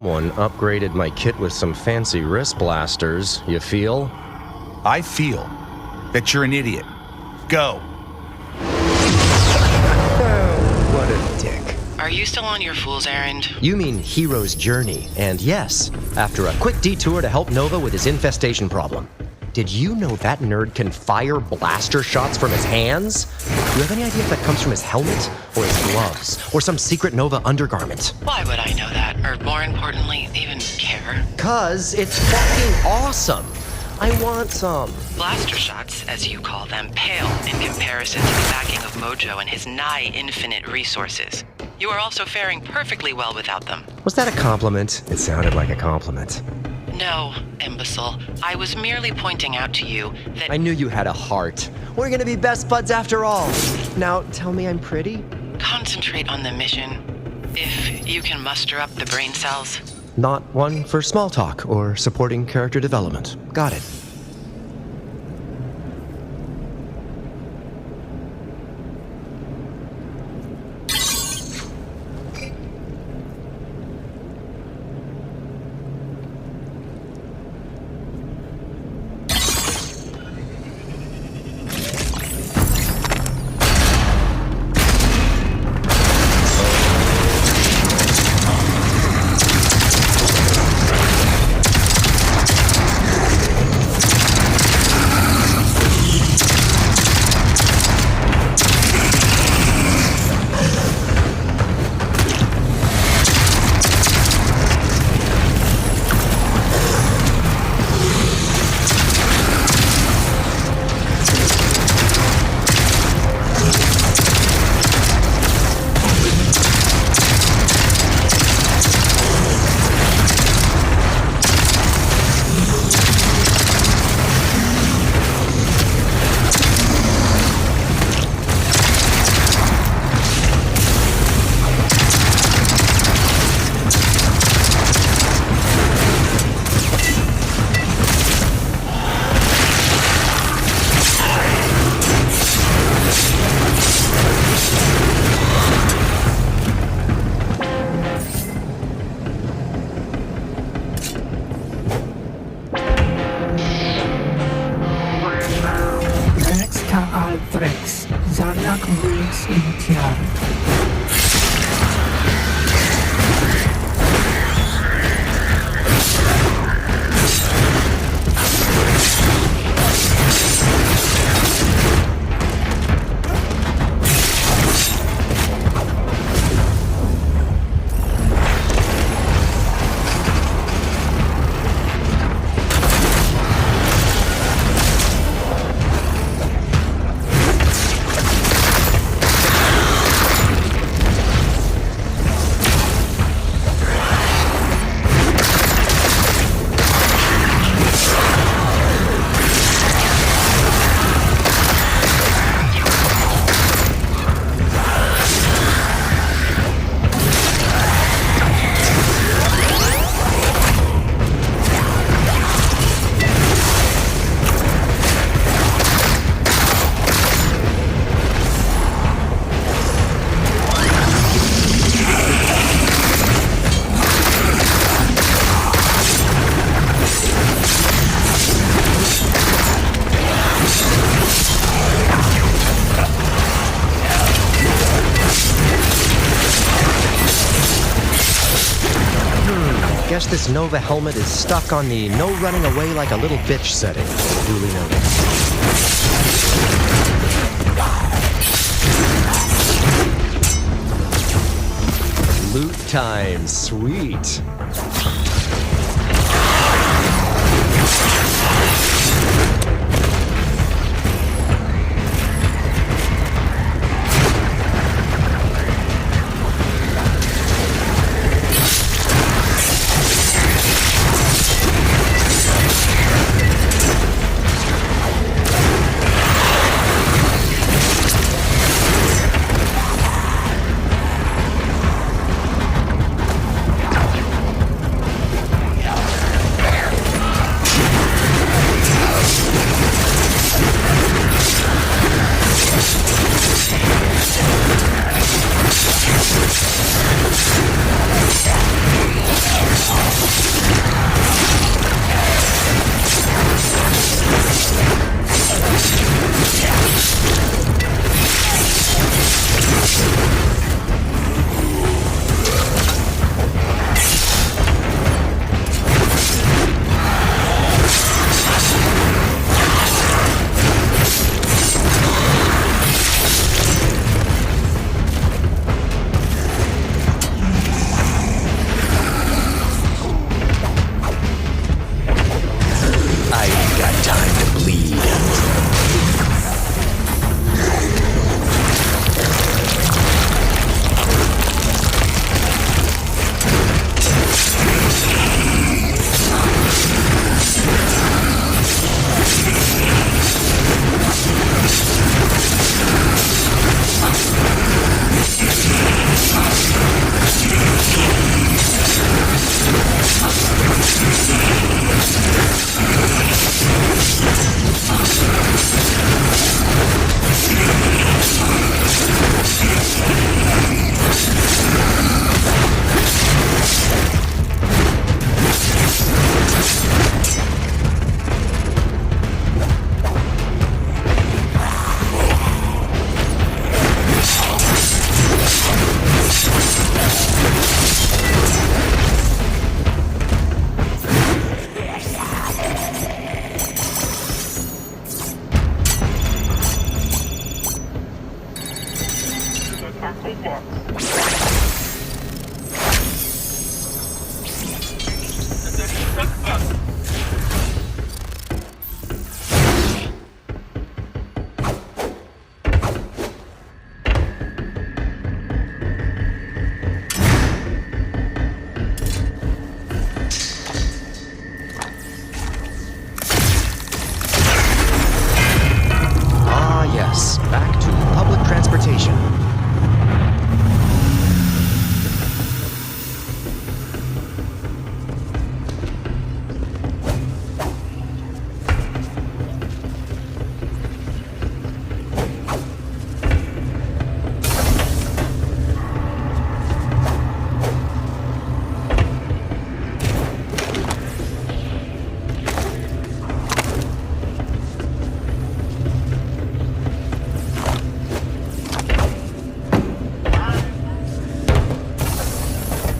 upgraded my kit with some fancy wrist blasters, you feel? I feel that you're an idiot. Go. What a dick. Are you still on your fool's errand? You mean hero's journey, and yes, after a quick detour to help Nova with his infestation problem. Did you know that nerd can fire blaster shots from his hands? Do you have any idea if that comes from his helmet, or his gloves, or some secret Nova undergarment? Why would I know that? Or more importantly, even care? 'Cause it's fucking awesome. I want some. Blaster shots, as you call them, pale in comparison to the backing of Mojo and his nigh infinite resources. You are also faring perfectly well without them. Was that a compliment? It sounded like a compliment. No, imbecile. I was merely pointing out to you that I knew you had a heart. We're gonna be best buds after all. Now, tell me I'm pretty? concentrate on the mission. If you can muster up the brain cells. Not one for small talk or supporting character development. Got it. Guess this Nova helmet is stuck on the no running away like a little bitch setting. Duly noted. Loot time, sweet. Back to public transportation.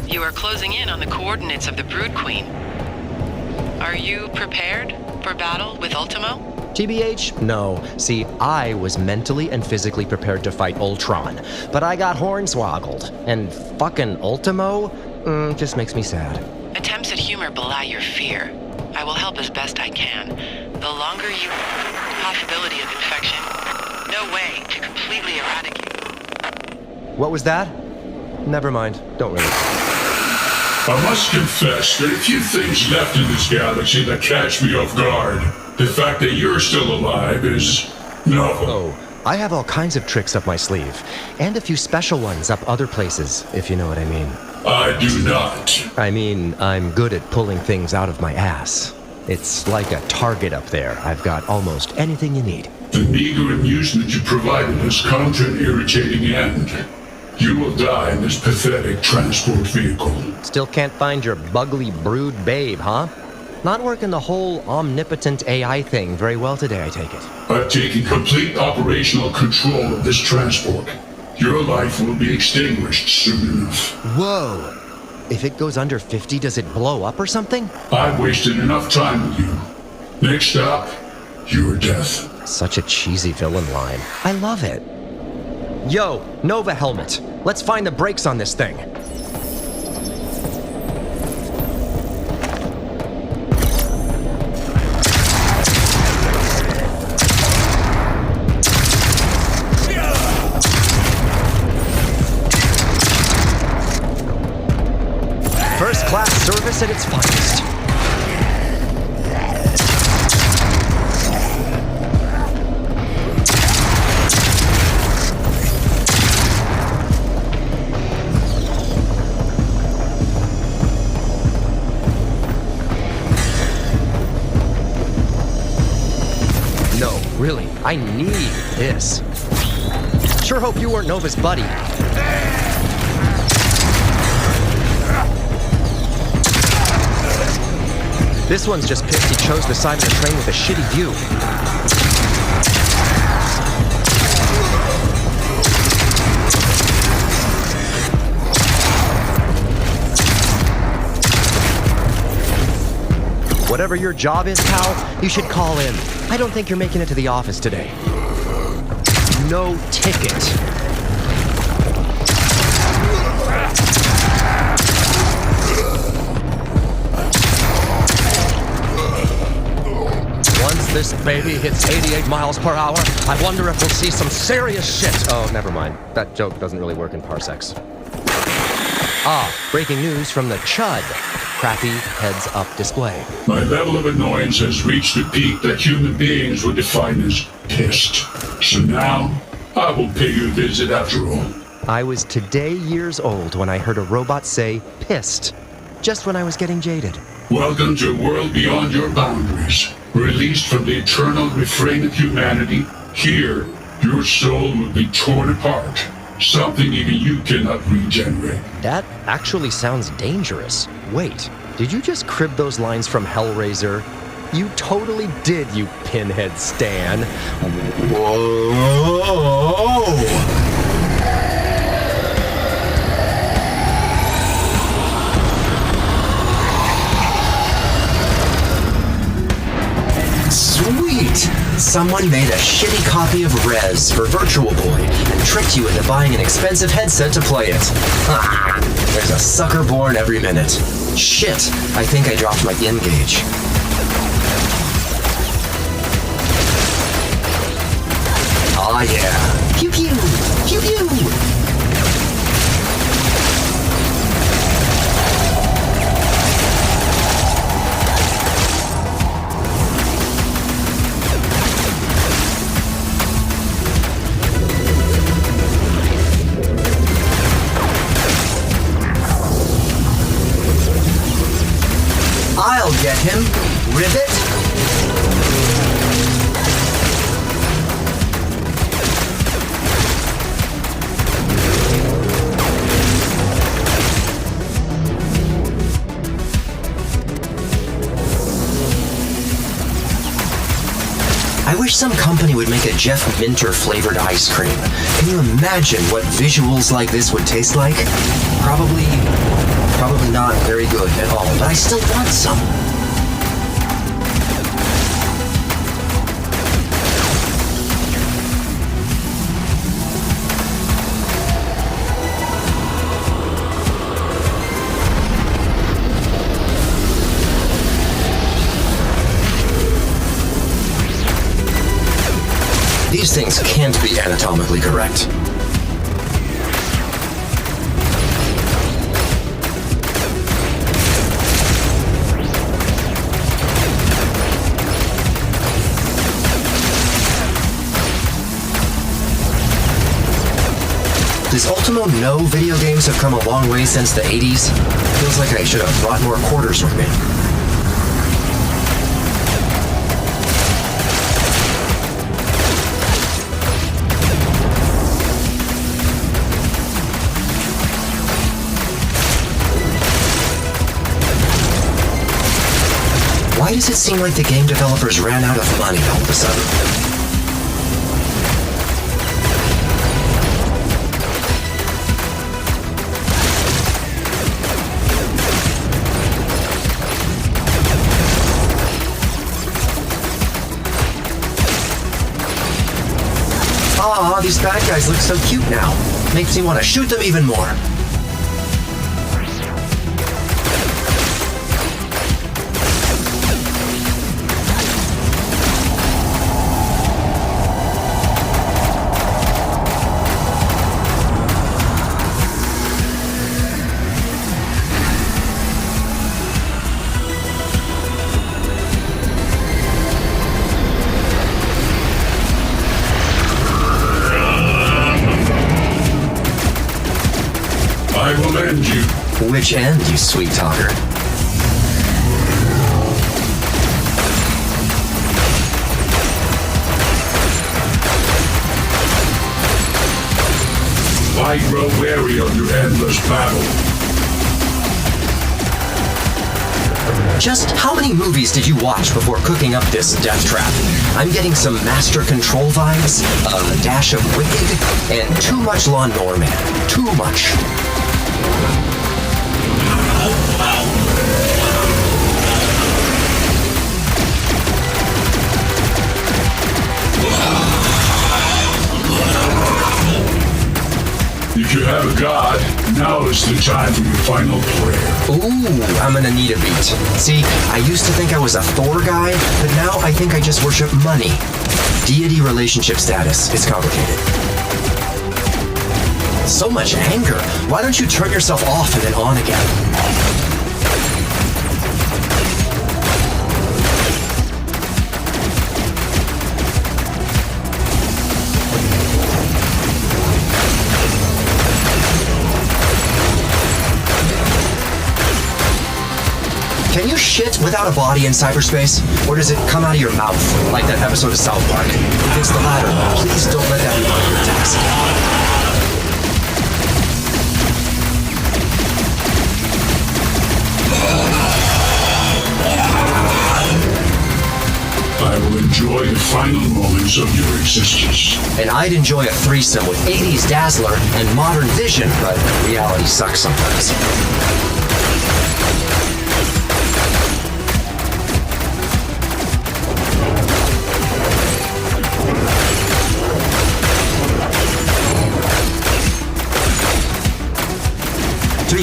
You are closing in on the coordinates of the Brood Queen. Are you prepared for battle with Ultimo? TBH? No. See, I was mentally and physically prepared to fight Ultron, but I got hornswoggled. And fucking Ultimo? Just makes me sad. Attempts at humor belie your fear. I will help as best I can. The longer you... Possibility of infection. No way to completely eradicate. What was that? Never mind. Don't really. I must confess, there are few things left in this galaxy that catch me off guard. The fact that you're still alive is novel. Oh, I have all kinds of tricks up my sleeve. And a few special ones up other places, if you know what I mean. I do not. I mean, I'm good at pulling things out of my ass. It's like a target up there. I've got almost anything you need. The meager amusement you provided has come to an irritating end. You will die in this pathetic transport vehicle. Still can't find your bugly brood babe, huh? Not working the whole omnipotent AI thing very well today, I take it. I've taken complete operational control of this transport. Your life will be extinguished soon enough. Whoa! If it goes under 50, does it blow up or something? I've wasted enough time with you. Next stop, your death. Such a cheesy villain line. I love it. Yo, Nova helmet. Let's find the brakes on this thing. First class service at its finest. Really, I need this. Sure hope you weren't Nova's buddy. This one's just pissed he chose the side of the train with a shitty view. Whatever your job is, pal, you should call in. I don't think you're making it to the office today. No ticket. Once this baby hits 88 miles per hour, I wonder if we'll see some serious shit. Oh, never mind. That joke doesn't really work in parsecs. Breaking news from the Chud. Crappy heads-up display. My level of annoyance has reached a peak that human beings would define as pissed. So now, I will pay you a visit after all. I was today years old when I heard a robot say, pissed, just when I was getting jaded. Welcome to a world beyond your boundaries. Released from the eternal refrain of humanity, here, your soul will be torn apart. Something even you cannot regenerate. That actually sounds dangerous. Wait, did you just crib those lines from Hellraiser? You totally did, you pinhead stan. Whoa! Sweet! Some Someone made a shitty copy of Rez for Virtual Boy and tricked you into buying an expensive headset to play it. Ah, there's a sucker born every minute. Shit, I think I dropped my in-gauge. Aw yeah. Pew pew! Pew pew! I'll get him. Rivet. I wish some company would make a Jeff Minter flavored ice cream. Can you imagine what visuals like this would taste like? Probably not very good at all, but I still want some. These things can't be anatomically correct. Does Ultimo know video games have come a long way since the 80s? Feels like I should have brought more quarters with me. Why does it seem like the game developers ran out of money all of a sudden? Aw, these bad guys look so cute now. Makes me want to shoot them even more. I will end you. Which end, you sweet talker? I grow weary of your endless battle. Just how many movies did you watch before cooking up this death trap? I'm getting some Master Control vibes, a dash of Wicked, and too much Lawnmower Man. Too much. If you have a god, now is the time for your final prayer. Ooh, I'm gonna need a beat. See, I used to think I was a Thor guy, but now I think I just worship money. Deity relationship status is complicated. So much anger. Why don't you turn yourself off and then on again? Can you shit without a body in cyberspace? Or does it come out of your mouth, like that episode of South Park? If it's the latter, please don't let that be one of your attacks. I will enjoy the final moments of your existence. And I'd enjoy a threesome with 80s Dazzler and modern Vision, but reality sucks sometimes.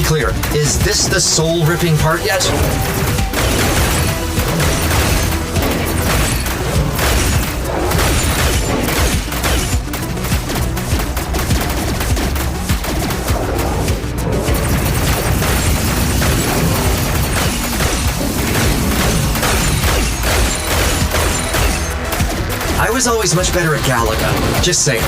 clear. Is this the soul-ripping part yet? I was always much better at Galaga. Just saying.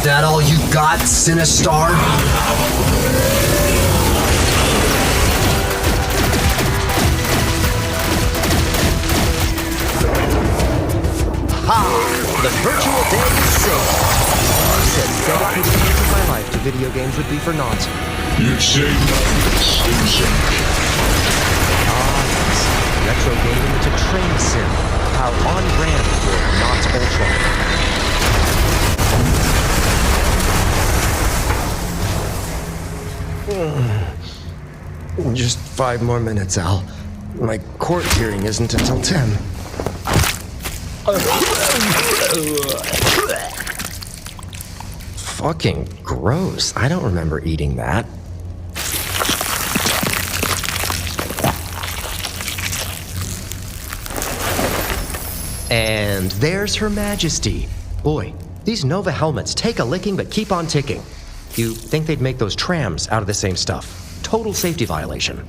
That all you got, Sinistar? The virtual day is saved. I said dedicating years of my life to video games would be for naught. You'd say nothing, Yes. Retro gaming to train sim. How on brand for not ultra. Just 5 more minutes, Al. My court hearing isn't until 10. Fucking gross. I don't remember eating that. And there's Her Majesty. Boy, these Nova helmets take a licking but keep on ticking. You think they'd make those trams out of the same stuff? Total safety violation.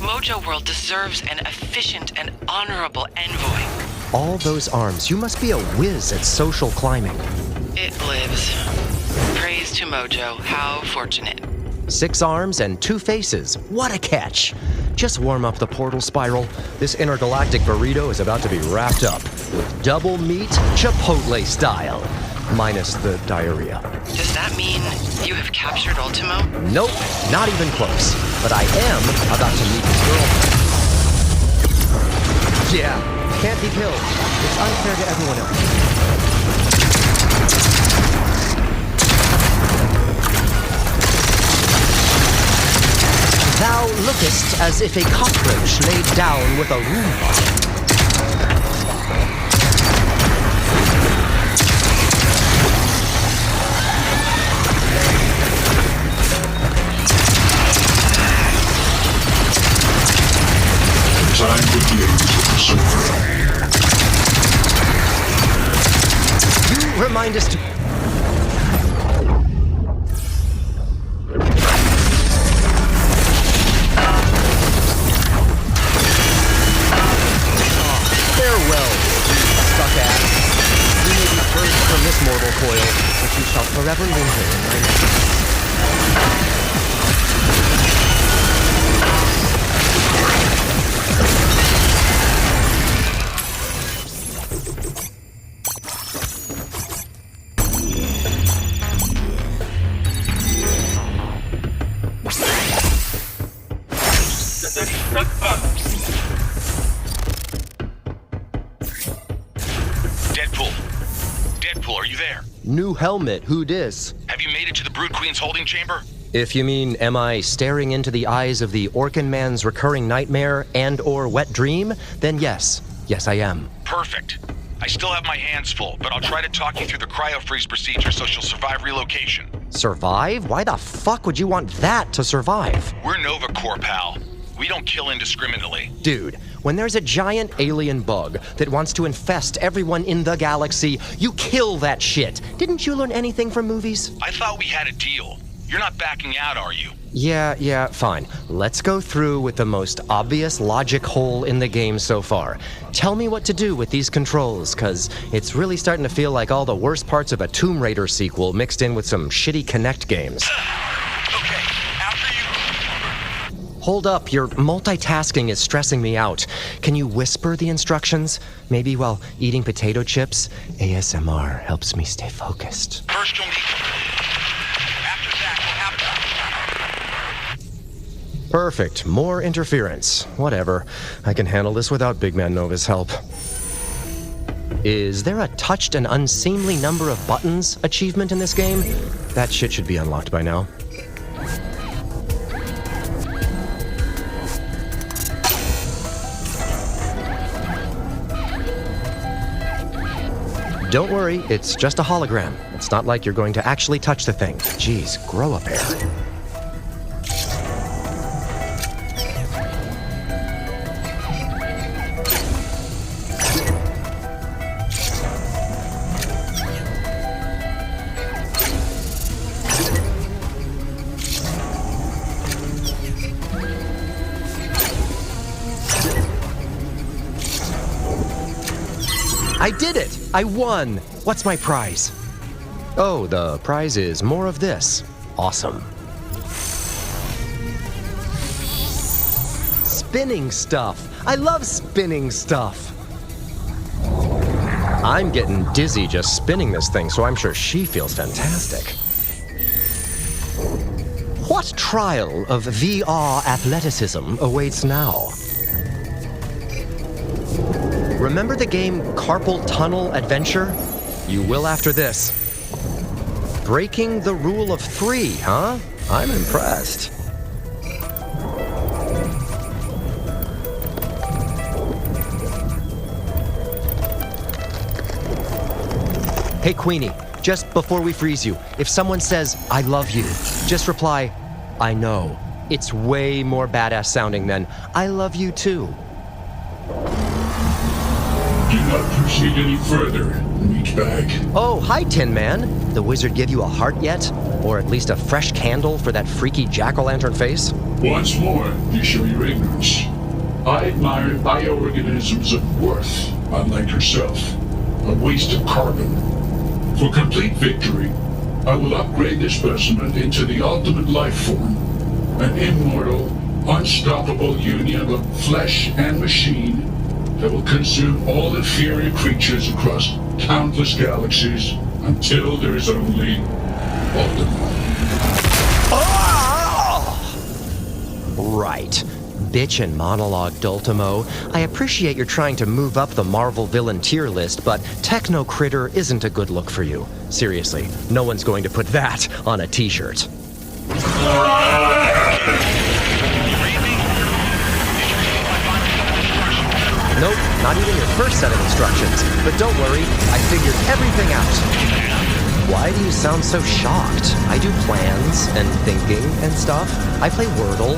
Mojo World deserves an efficient and honorable envoy. All those arms. You must be a whiz at social climbing. It lives. Praise to Mojo. How fortunate. 6 arms and 2 faces. What a catch. Just warm up the portal spiral. This intergalactic burrito is about to be wrapped up with double meat, Chipotle style. Minus the diarrhea. Does that mean you have captured Ultimo? Nope, not even close. But I am about to meet his girlfriend. Yeah, can't be killed. It's unfair to everyone else. Thou lookest as if a cockroach laid down with a Roomba. Time begins with the sword. You remind us to... Farewell, stuck ass. You may be purged from this mortal coil, but you shall forever linger in my memory. Deadpool, are you there? New helmet, who dis? Have you made it to the Brood Queen's holding chamber? If you mean, am I staring into the eyes of the Orcan Man's recurring nightmare and/or wet dream? Then yes. Yes, I am. Perfect. I still have my hands full, but I'll try to talk you through the cryo-freeze procedure so she'll survive relocation. Survive? Why the fuck would you want that to survive? We're Nova Corps, pal. We don't kill indiscriminately. Dude, when there's a giant alien bug that wants to infest everyone in the galaxy, you kill that shit. Didn't you learn anything from movies? I thought we had a deal. You're not backing out, are you? Yeah, fine. Let's go through with the most obvious logic hole in the game so far. Tell me what to do with these controls, cause it's really starting to feel like all the worst parts of a Tomb Raider sequel mixed in with some shitty Kinect games. Okay, after you... Hold up, your multitasking is stressing me out. Can you whisper the instructions? Maybe while eating potato chips? ASMR helps me stay focused. First you'll need... After that, we'll have... Perfect. More interference. Whatever. I can handle this without Big Man Nova's help. Is there a touched an unseemly number of buttons achievement in this game? That shit should be unlocked by now. Don't worry, it's just a hologram. It's not like you're going to actually touch the thing. Jeez, grow up, Air. I did it! I won! What's my prize? Oh, the prize is more of this. Awesome. Spinning stuff! I love spinning stuff! I'm getting dizzy just spinning this thing, so I'm sure she feels fantastic. What trial of VR athleticism awaits now? Remember the game Carpal Tunnel Adventure? You will after this. Breaking the rule of 3, huh? I'm impressed. Hey, Queenie, just before we freeze you, if someone says, I love you, just reply, I know. It's way more badass sounding than, I love you too. Do not proceed any further, meatbag. Oh, hi, Tin Man. The wizard give you a heart yet? Or at least a fresh candle for that freaky jack-o'-lantern face? Once more, you show your ignorance. I admire bioorganisms of worth, unlike yourself. A waste of carbon. For complete victory, I will upgrade this specimen into the ultimate life form. An immortal, unstoppable union of flesh and machine that will consume all inferior creatures across countless galaxies until there is only Ultimo. Right. Bitch and monologue, Ultimo. I appreciate you're trying to move up the Marvel villain tier list, but Techno Critter isn't a good look for you. Seriously, no one's going to put that on a t-shirt. Nope, not even your first set of instructions. But don't worry, I figured everything out. Why do you sound so shocked? I do plans and thinking and stuff. I play Wordle.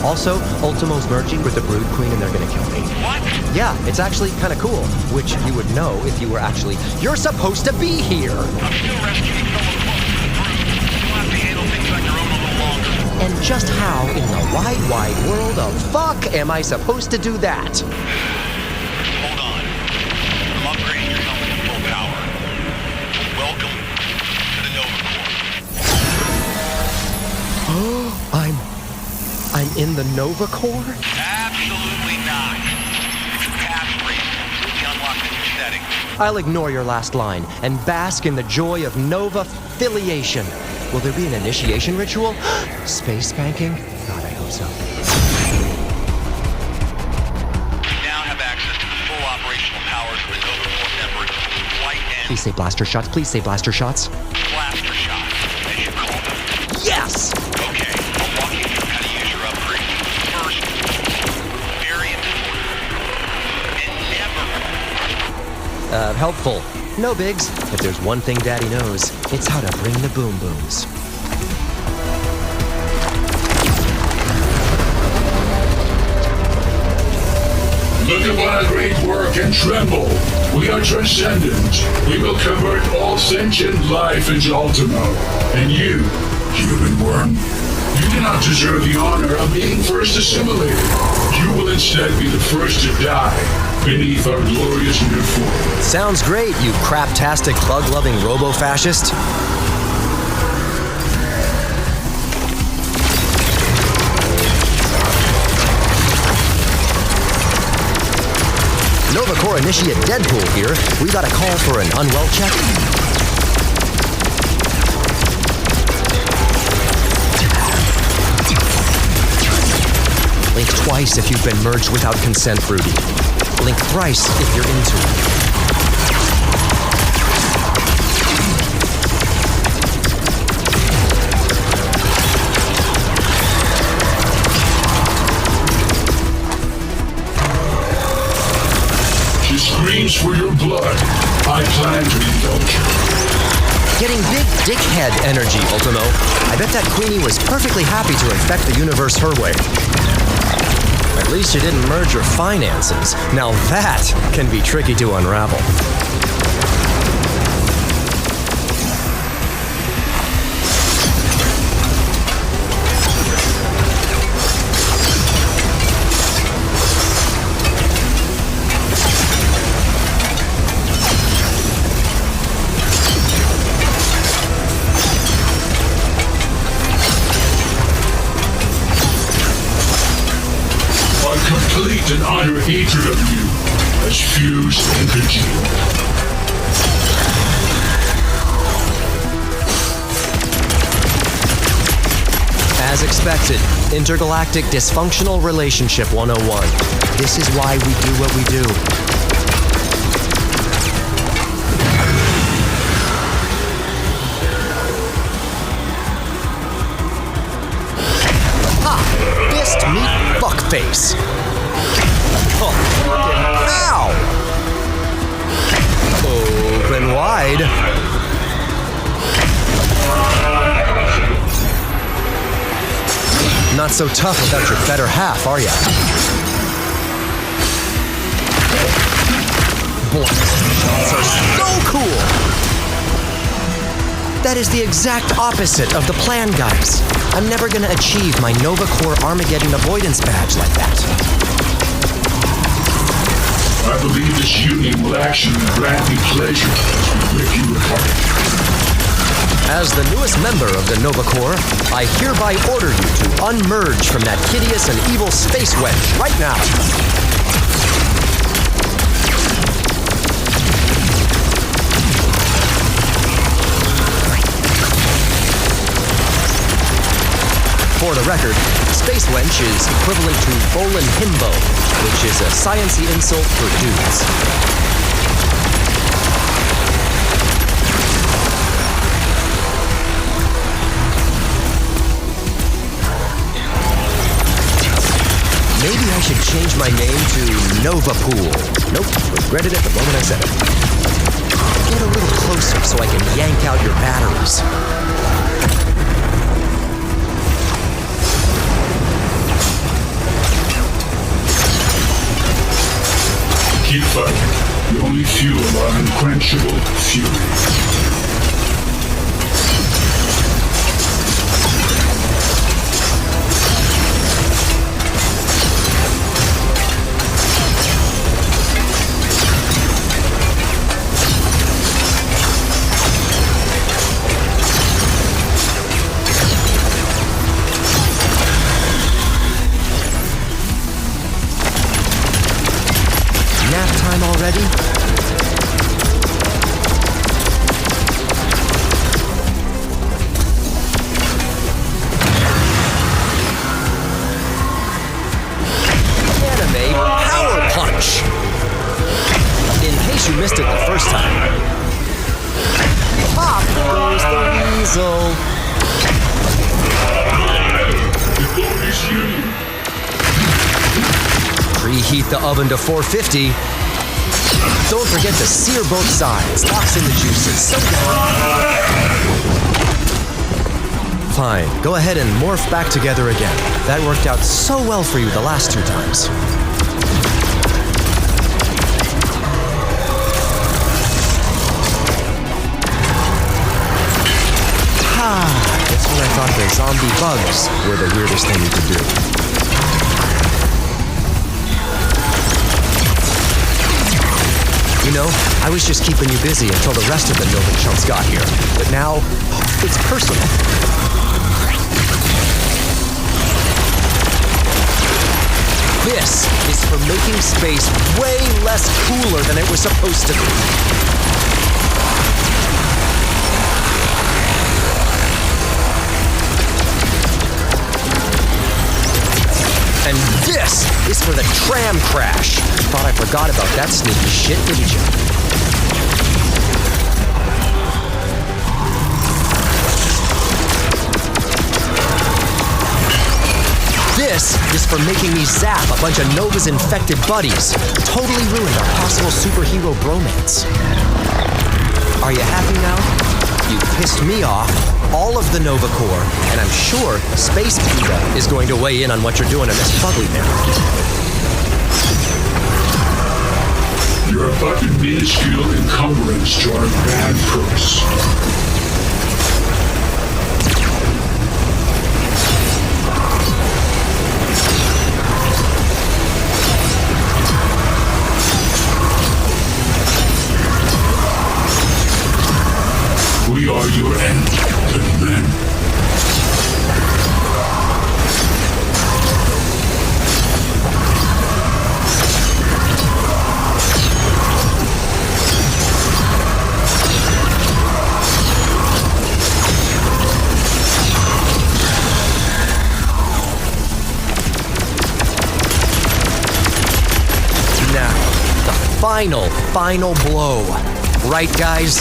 Also, Ultimo's merging with the Brood Queen and they're gonna kill me. What? Yeah, it's actually kind of cool, which you would know if you were actually... You're supposed to be here! I'm still rescuing fellow folks from the Brood. You'll have to handle things on your own a little longer. And just how in the wide, wide world of fuck am I supposed to do that? Hold on. I'm upgrading your helmet to full power. Welcome to the Nova Corps. I'm in the Nova Corps? Absolutely not. It's a pass rate. Completely unlocked the new setting. I'll ignore your last line and bask in the joy of Nova filiation. Will there be an initiation ritual? Space spanking? God, I hope so. You now have access to the full operational powers of the Nova Corps members. Flight and Please say blaster shots. Please say blaster shots. blaster shots, as you call them. Yes! Okay, I'll walk you through how to use your upgrade. First, very important, and never... Helpful. No bigs. If there's one thing Daddy knows, it's how to bring the boom booms. Look upon our great work and tremble. We are transcendent. We will convert all sentient life into Ultimo. And you, human worm, you do not deserve the honor of being first assimilated. You will instead be the first to die beneath our glorious new form. Sounds great, you craptastic, bug-loving robo-fascist. Nova Corps Initiate Deadpool here. We got a call for an unwell check. Blink twice if you've been merged without consent, Rudy. Blink thrice if you're into it. She screams for your blood. I plan to indulge her. Getting big dickhead energy, Ultimo. I bet that Queenie was perfectly happy to infect the universe her way. At least you didn't merge your finances. Now that can be tricky to unravel. Complete and utter hatred of you has fused and congealed. As expected, intergalactic dysfunctional relationship 101. This is why we do what we do. Ha! Fist meet fuckface. Oh. Ow! Open wide. Not so tough without your better half, are ya? Boy, shots are so cool! That is the exact opposite of the plan, guys. I'm never gonna achieve my Nova Corps Armageddon avoidance badge like that. I believe this union will actually grant me pleasure as we rip you apart. As the newest member of the Nova Corps, I hereby order you to unmerge from that hideous and evil space wedge right now. For the record, Space Wench is equivalent to Bolin Himbo, which is a science-y insult for dudes. Maybe I should change my name to Nova Pool. Nope, regretted it the moment I said it. Get a little closer so I can yank out your batteries. Keep fighting. The only fuel our unquenchable fury. Already? Anime Power Punch! In case you missed it the first time. Pop goes the weasel. Preheat the oven to 450. Don't forget to sear both sides. Locks in the juices. Fine. Go ahead and morph back together again. That worked out so well for you the last 2 times. That's when I thought the zombie bugs were the weirdest thing you could do. You know, I was just keeping you busy until the rest of the Nova chumps got here. But now, it's personal. This is for making space way less cooler than it was supposed to be. And this is for the tram crash. Thought I forgot about that sneaky shit, didn't you? This is for making me zap a bunch of Nova's infected buddies. Totally ruined our possible superhero bromance. Are you happy now? You pissed me off, all of the Nova Corps, and I'm sure Space Diva is going to weigh in on what you're doing in this fugly now. You're a fucking minuscule encumbrance to our bad purpose. We are your end, little man. Now, the final blow. Right, guys?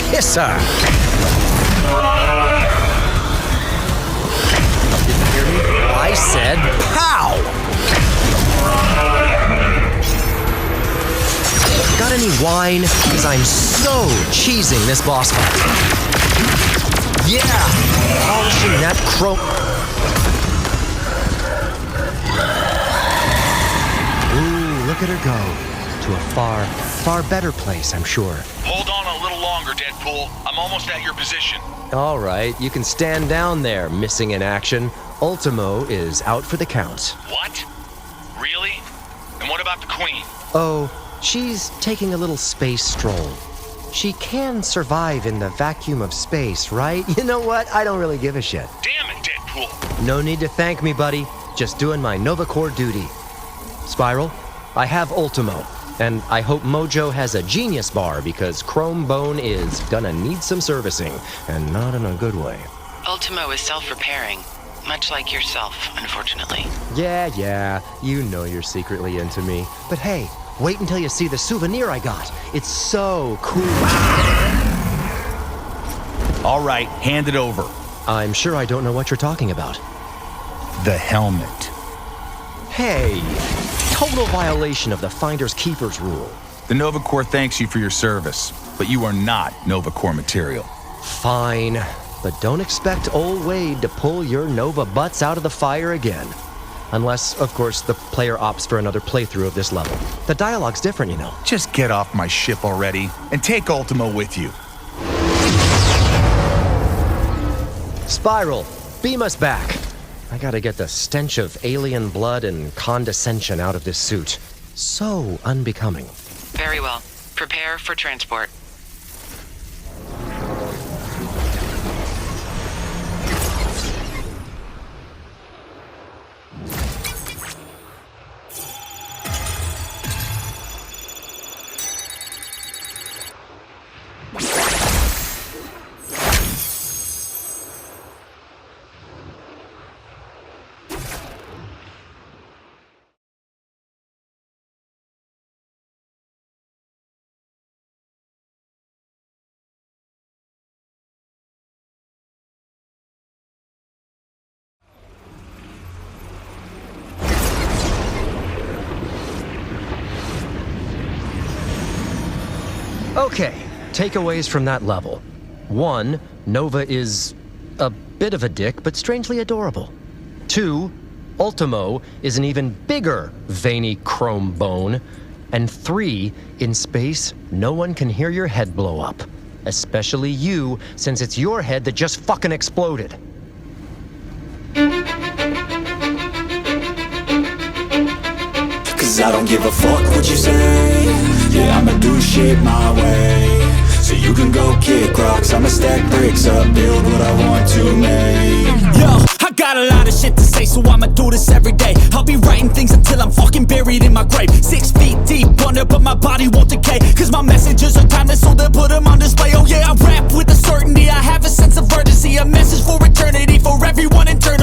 Kisser. Didn't hear me? I said pow! Got any wine? Because I'm so cheesing this boss fight. Yeah! Polishing that chrome... Ooh, look at her go. To a far better place, I'm sure. Hold on a little longer, Deadpool. I'm almost at your position. All right, you can stand down there, missing in action. Ultimo is out for the count. What? Really? And what about the Queen? Oh, she's taking a little space stroll. She can survive in the vacuum of space, right? You know what? I don't really give a shit. Damn it, Deadpool. No need to thank me, buddy. Just doing my Nova Corps duty. Spiral, I have Ultimo. And I hope Mojo has a genius bar because Chrome Bone is gonna need some servicing, and not in a good way. Ultimo is self-repairing, much like yourself, unfortunately. Yeah, you know you're secretly into me. But hey, wait until you see the souvenir I got. It's so cool. All right, hand it over. I'm sure I don't know what you're talking about. The helmet. Hey, total violation of the Finders Keepers rule. The Nova Corps thanks you for your service, but you are not Nova Corps material. Fine, but don't expect old Wade to pull your Nova butts out of the fire again. Unless, of course, the player opts for another playthrough of this level. The dialogue's different, you know. Just get off my ship already, and take Ultimo with you. Spiral, beam us back. I gotta get the stench of alien blood and condescension out of this suit. So unbecoming. Very well. Prepare for transport. Okay, takeaways from that level. 1, Nova is a bit of a dick, but strangely adorable. 2, Ultimo is an even bigger veiny chrome bone. And 3, in space, no one can hear your head blow up. Especially you, since it's your head that just fucking exploded. Cause I don't give a fuck what you say. Yeah, I'ma do shit my way. you can go kick rocks. I'ma stack bricks up, build what I want to make. Yo, I got a lot of shit to say, so I'ma do this every day. I'll be writing things until I'm fucking buried in my grave. 6 feet deep under, but my body won't decay. Cause my messages are timeless, so they'll put them on display. Oh yeah, I rap with a certainty, I have a sense of urgency. A message for eternity, for everyone internal.